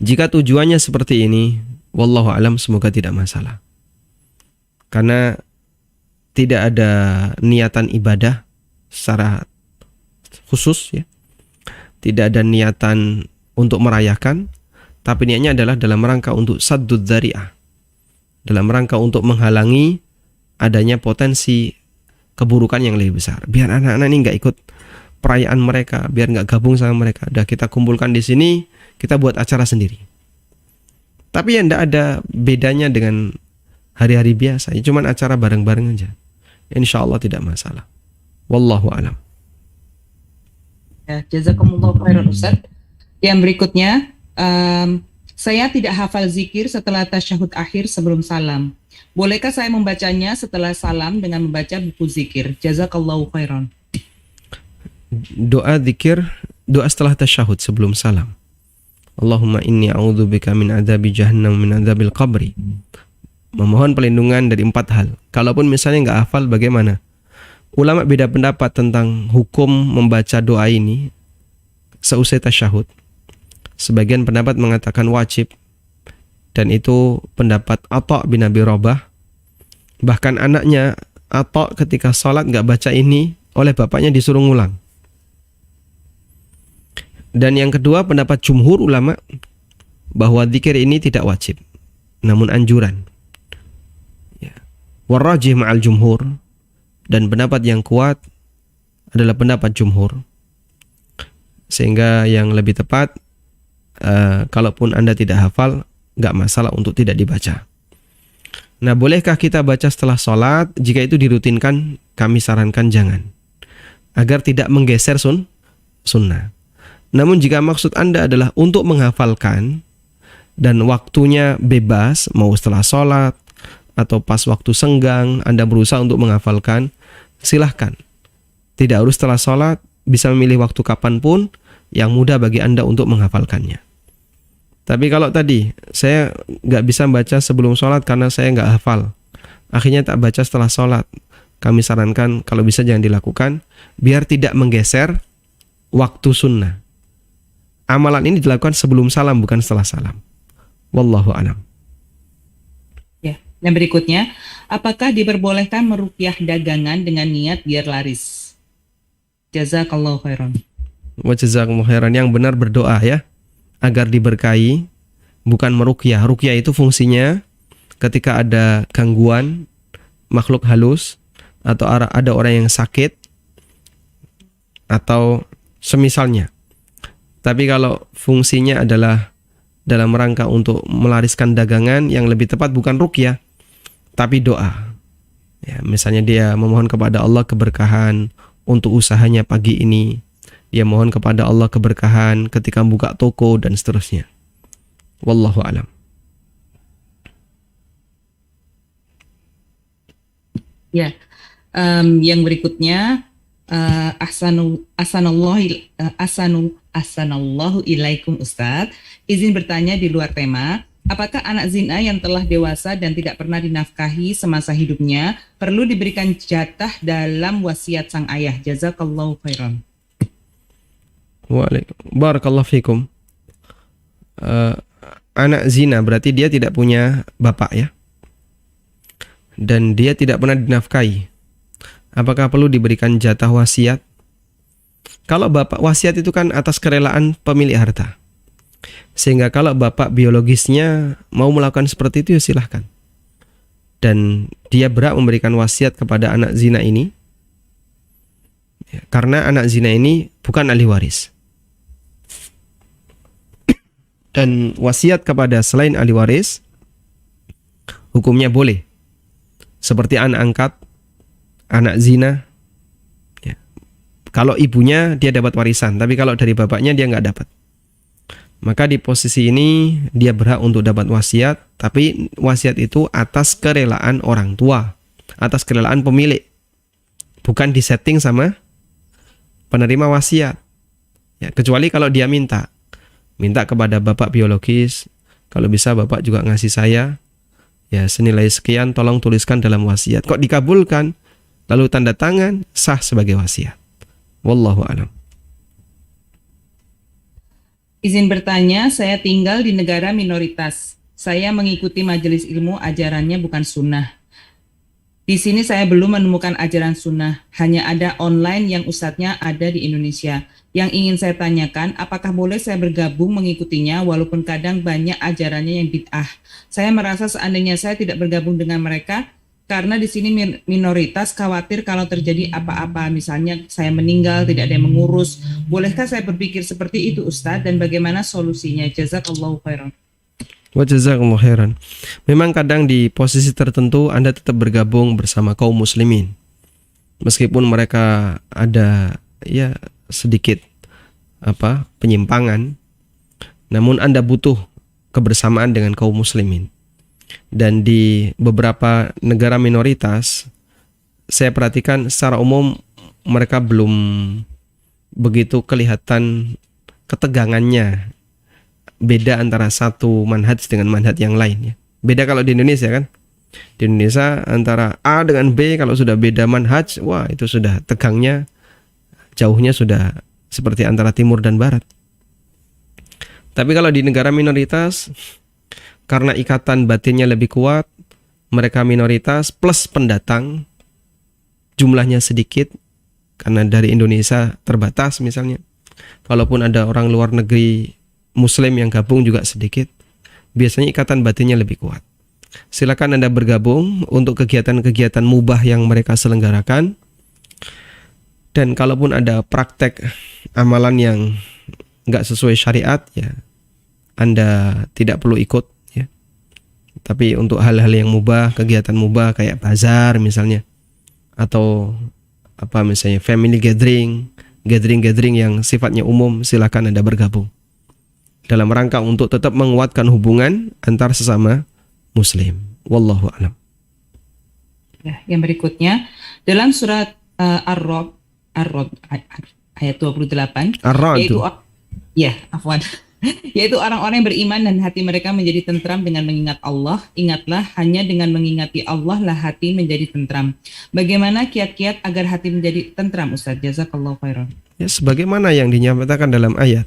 Jika tujuannya seperti ini, wallahu alam, semoga tidak masalah. Karena tidak ada niatan ibadah secara khusus, ya. Tidak ada niatan untuk merayakan, tapi niatnya adalah dalam rangka untuk saddud dzari'ah, dalam rangka untuk menghalangi adanya potensi keburukan yang lebih besar. Biar anak-anak ini nggak ikut perayaan mereka, biar nggak gabung sama mereka. Udah kita kumpulkan di sini, kita buat acara sendiri. Tapi yang tidak ada bedanya dengan hari-hari biasa, ya cuman acara bareng-bareng aja. Insya Allah tidak masalah. Wallahu alam. Ya, jazakumullah khairan Ustaz. Yang berikutnya, saya tidak hafal zikir setelah tasyahud akhir sebelum salam. Bolehkah saya membacanya setelah salam dengan membaca buku zikir? Jazakallahu khairan. Doa zikir, doa setelah tasyahud sebelum salam. Allahumma inni a'udzubika min adzabi jahannam min adzabil qabri. Memohon perlindungan dari 4 hal. Kalaupun misalnya nggak hafal bagaimana? Ulama beda pendapat tentang hukum membaca doa ini seusai tasyahud. Sebagian pendapat mengatakan wajib, dan itu pendapat Atha bin Abi Rabah. Bahkan anaknya Atha ketika sholat nggak baca ini, oleh bapaknya disuruh ngulang. Dan yang kedua pendapat jumhur ulama bahwa zikir ini tidak wajib, namun anjuran. Ya. Warrajih ma'al jumhur, dan pendapat yang kuat adalah pendapat jumhur. Sehingga yang lebih tepat, kalaupun Anda tidak hafal, nggak masalah untuk tidak dibaca. Nah, bolehkah kita baca setelah sholat? Jika itu dirutinkan, kami sarankan jangan, agar tidak menggeser sunnah. Namun jika maksud Anda adalah untuk menghafalkan dan waktunya bebas, mau setelah sholat atau pas waktu senggang Anda berusaha untuk menghafalkan, silahkan. Tidak harus setelah sholat, bisa memilih waktu kapanpun yang mudah bagi Anda untuk menghafalkannya. Tapi kalau tadi, saya nggak bisa baca sebelum sholat karena saya nggak hafal, akhirnya tak baca setelah sholat, kami sarankan kalau bisa jangan dilakukan, biar tidak menggeser waktu sunnah. Amalan ini dilakukan sebelum salam, bukan setelah salam. Wallahu a'lam. Ya, yang berikutnya, apakah diperbolehkan meruqyah dagangan dengan niat biar laris? Jazakallahu khairan. Wa jazakumullahu khairan. Yang benar berdoa ya, agar diberkahi, bukan meruqyah. Ruqyah itu fungsinya ketika ada gangguan makhluk halus atau ada orang yang sakit atau semisalnya. Tapi kalau fungsinya adalah dalam rangka untuk melariskan dagangan, yang lebih tepat bukan ruqyah, tapi doa. Ya, misalnya dia memohon kepada Allah keberkahan untuk usahanya pagi ini. Dia mohon kepada Allah keberkahan ketika buka toko dan seterusnya. Wallahu a'lam. Ya, yang berikutnya, Ahsanallahu ilaikum Ustadz. Izin bertanya di luar tema, apakah anak zina yang telah dewasa dan tidak pernah dinafkahi semasa hidupnya perlu diberikan jatah dalam wasiat sang ayah? Jazakallahu khairan. Barakallahu fikum. Anak zina berarti dia tidak punya bapak ya, dan dia tidak pernah dinafkahi. Apakah perlu diberikan jatah wasiat? Kalau bapak, wasiat itu kan atas kerelaan pemilik harta. Sehingga kalau bapak biologisnya mau melakukan seperti itu ya silahkan. Dan dia berhak memberikan wasiat kepada anak zina ini. Karena anak zina ini bukan ahli waris. Dan wasiat kepada selain ahli waris, hukumnya boleh. Seperti anak angkat, anak zina. Kalau ibunya dia dapat warisan, tapi kalau dari bapaknya dia nggak dapat. Maka di posisi ini dia berhak untuk dapat wasiat, tapi wasiat itu atas kerelaan orang tua, atas kerelaan pemilik, bukan disetting sama penerima wasiat. Ya, kecuali kalau dia minta kepada bapak biologis, kalau bisa bapak juga ngasih saya, ya senilai sekian, tolong tuliskan dalam wasiat. Kok dikabulkan, lalu tanda tangan, sah sebagai wasiat. Wallahu a'lam. Izin bertanya, saya tinggal di negara minoritas. Saya mengikuti majelis ilmu, ajarannya bukan sunnah. Di sini saya belum menemukan ajaran sunnah, hanya ada online yang ustadznya ada di Indonesia. Yang ingin saya tanyakan, apakah boleh saya bergabung mengikutinya walaupun kadang banyak ajarannya yang bid'ah. Saya merasa seandainya saya tidak bergabung dengan mereka, karena di sini minoritas, khawatir kalau terjadi apa-apa, misalnya saya meninggal, tidak ada yang mengurus. Bolehkah saya berpikir seperti itu Ustadz, dan bagaimana solusinya? Jazakallahu khairan. Wa jazakallahu khairan. Memang kadang di posisi tertentu Anda tetap bergabung bersama kaum muslimin, meskipun mereka ada ya sedikit penyimpangan. Namun Anda butuh kebersamaan dengan kaum muslimin. Dan di beberapa negara minoritas, saya perhatikan secara umum mereka belum begitu kelihatan ketegangannya. Beda antara satu manhaj dengan manhaj yang lain ya. Beda kalau di Indonesia kan. Di Indonesia antara A dengan B kalau sudah beda manhaj, wah itu sudah tegangnya, jauhnya sudah seperti antara timur dan barat. Tapi kalau di negara minoritas, karena ikatan batinnya lebih kuat, mereka minoritas plus pendatang, jumlahnya sedikit, karena dari Indonesia terbatas misalnya. Walaupun ada orang luar negeri Muslim yang gabung juga sedikit, biasanya ikatan batinnya lebih kuat. Silakan Anda bergabung untuk kegiatan-kegiatan mubah yang mereka selenggarakan. Dan kalaupun ada praktek amalan yang nggak sesuai syariat, ya Anda tidak perlu ikut. Ya. Tapi untuk hal-hal yang mubah, kegiatan mubah kayak bazar misalnya, atau misalnya family gathering yang sifatnya umum, silakan Anda bergabung. Dalam rangka untuk tetap menguatkan hubungan antar sesama Muslim. Wallahu a'lam. Yang berikutnya dalam surat Ar-Ra'd ayat 28 yaitu orang-orang yang beriman dan hati mereka menjadi tentram dengan mengingat Allah. Ingatlah, hanya dengan mengingati Allah lah hati menjadi tentram. Bagaimana kiat-kiat agar hati menjadi tentram, Ustaz? Jazakallahu khairan. Ya, sebagaimana yang dinyatakan dalam ayat,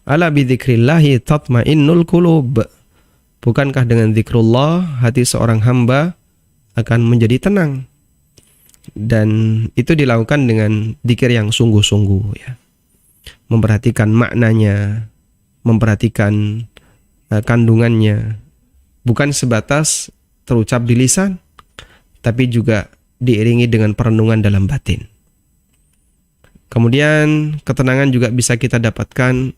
ala bidzikrillahi tatmainnul qulub. Bukankah dengan zikrullah hati seorang hamba akan menjadi tenang? Dan itu dilakukan dengan zikir yang sungguh-sungguh ya. Memperhatikan maknanya, memperhatikan kandungannya, bukan sebatas terucap di lisan, tapi juga diiringi dengan perenungan dalam batin. Kemudian ketenangan juga bisa kita dapatkan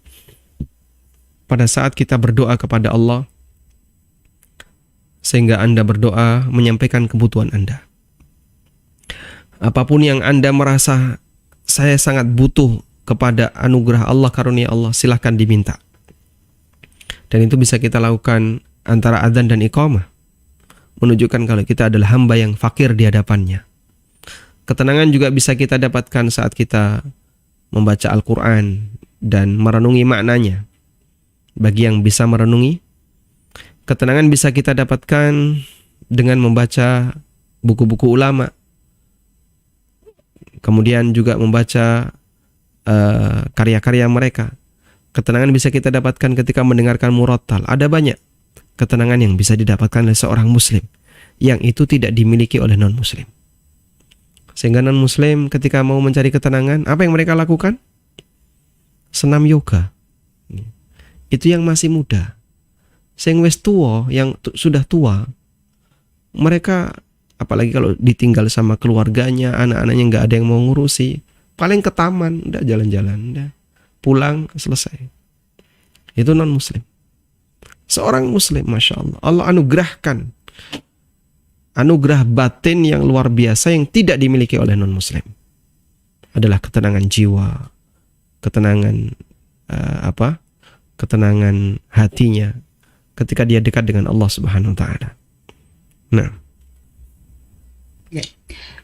pada saat kita berdoa kepada Allah, sehingga Anda berdoa menyampaikan kebutuhan Anda. Apapun yang Anda merasa saya sangat butuh kepada anugerah Allah, karunia Allah, silahkan diminta. Dan itu bisa kita lakukan antara adzan dan iqamah, menunjukkan kalau kita adalah hamba yang fakir di hadapannya. Ketenangan juga bisa kita dapatkan saat kita membaca Al-Quran dan merenungi maknanya. Bagi yang bisa merenungi, ketenangan bisa kita dapatkan dengan membaca buku-buku ulama. Kemudian juga membaca karya-karya mereka. Ketenangan bisa kita dapatkan ketika mendengarkan murattal. Ada banyak ketenangan yang bisa didapatkan oleh seorang muslim yang itu tidak dimiliki oleh non-muslim. Sehingga non-muslim ketika mau mencari ketenangan, apa yang mereka lakukan? Senam yoga. Itu yang masih muda. Sing wis tua, yang sudah tua, mereka apalagi kalau ditinggal sama keluarganya, anak-anaknya nggak ada yang mau ngurusi, paling ke taman, udah jalan-jalan, udah pulang, selesai. Itu non-muslim. Seorang muslim, Masya Allah, Allah anugerahkan anugerah batin yang luar biasa yang tidak dimiliki oleh non-muslim. Adalah ketenangan jiwa, ketenangan ketenangan hatinya ketika dia dekat dengan Allah Subhanahu wa taala. Nah,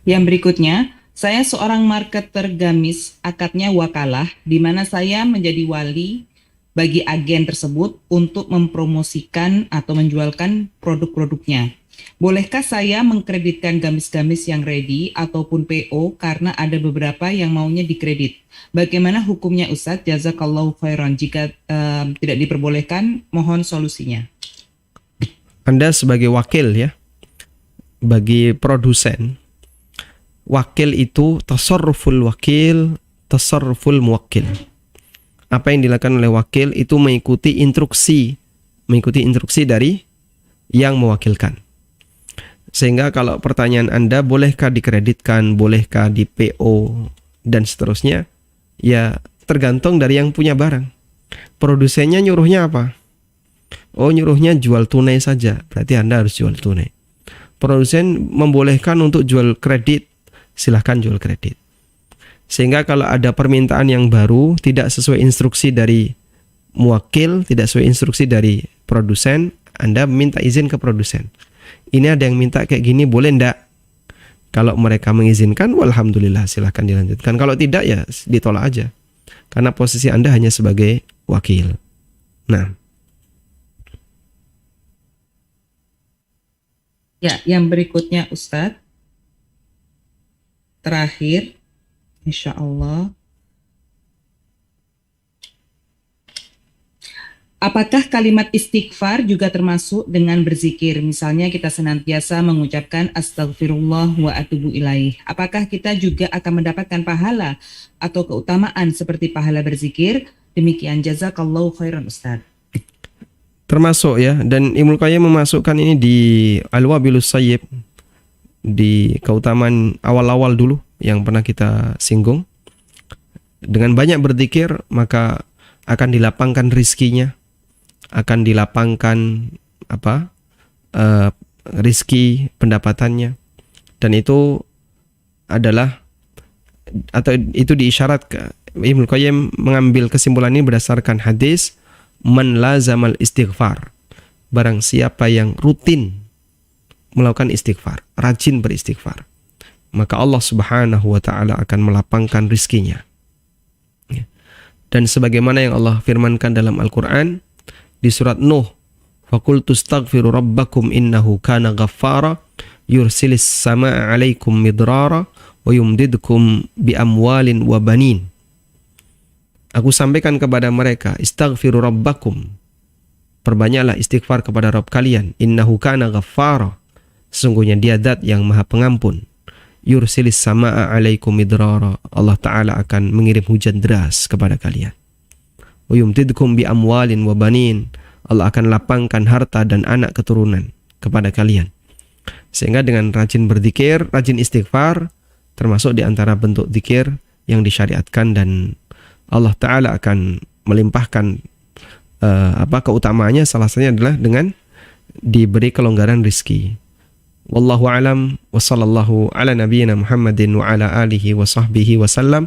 yang berikutnya, saya seorang marketer gamis, akadnya wakalah, di mana saya menjadi wali bagi agen tersebut untuk mempromosikan atau menjualkan produk-produknya. Bolehkah saya mengkreditkan gamis-gamis yang ready ataupun PO karena ada beberapa yang maunya dikredit? Bagaimana hukumnya, Ustadz? Jazakallahu khairan. Jika tidak diperbolehkan, mohon solusinya. Anda sebagai wakil ya, bagi produsen, wakil itu tasarruful wakil, tasarruful muwakkil. Apa yang dilakukan oleh wakil itu mengikuti instruksi dari yang mewakilkan. Sehingga kalau pertanyaan Anda, bolehkah dikreditkan, bolehkah di PO, dan seterusnya, ya tergantung dari yang punya barang. Produsennya nyuruhnya apa? Oh, nyuruhnya jual tunai saja, berarti Anda harus jual tunai. Produsen membolehkan untuk jual kredit, silahkan jual kredit. Sehingga kalau ada permintaan yang baru tidak sesuai instruksi dari muwakil, tidak sesuai instruksi dari produsen, Anda minta izin ke produsen. Ini ada yang minta kayak gini, boleh ndak? Kalau mereka mengizinkan, walhamdulillah, silahkan dilanjutkan. Kalau tidak, ya ditolak aja. Karena posisi Anda hanya sebagai wakil. Nah, Ya, yang berikutnya Ustadz. Terakhir, insya Allah. Apakah kalimat istighfar juga termasuk dengan berzikir? Misalnya kita senantiasa mengucapkan astagfirullah wa atubu ilaih. Apakah kita juga akan mendapatkan pahala atau keutamaan seperti pahala berzikir? Demikian, jazakallahu khairan Ustadz. termasuk ya, dan Ibnu Qayyim memasukkan ini di Al-Wabilus Sayyib, di keutamaan awal-awal dulu yang pernah kita singgung. Dengan banyak berzikir maka akan dilapangkan rizkinya, akan dilapangkan rizki pendapatannya, dan itu adalah atau itu diisyaratkan. Ibnu Qayyim mengambil kesimpulan ini berdasarkan hadis man lazamal istighfar, barang siapa yang rutin melakukan istighfar, rajin beristighfar, maka Allah Subhanahu wa taala akan melapangkan rizkinya. Dan sebagaimana yang Allah firmankan dalam Al-Qur'an di surat Nuh, faqultu astaghfiru rabbakum innahu kana ghaffara yursilis samaa'a 'alaikum midrara wa yumdidkum bi amwalin wa banin. Aku sampaikan kepada mereka, istaghfiru rabbakum, perbanyaklah istighfar kepada Rabb kalian, innahu kana ghaffara, sesungguhnya dia zat yang maha pengampun, yursilis samaa'a 'alaikum midrara, Allah Ta'ala akan mengirim hujan deras kepada kalian, wa yumdidkum bi amwalin wa banin, Allah akan lapangkan harta dan anak keturunan kepada kalian. Sehingga dengan rajin berzikir, rajin istighfar, termasuk di antara bentuk zikir yang disyariatkan, dan Allah Ta'ala akan melimpahkan keutamaannya. Salah satunya adalah dengan diberi kelonggaran rizki. Wallahu alam, wa sallallahu ala nabiyyina Muhammadin wa ala alihi wa sahbihi wa sallam,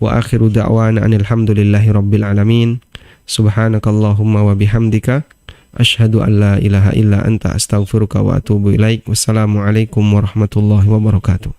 wa akhiru da'wana anilhamdulillahi rabbil alamin. Subhanakallahumma wa bihamdika asyhadu an la ilaha illa anta astaghfiruka wa atubu ilaik. Wassalamualaikum warahmatullahi wabarakatuh.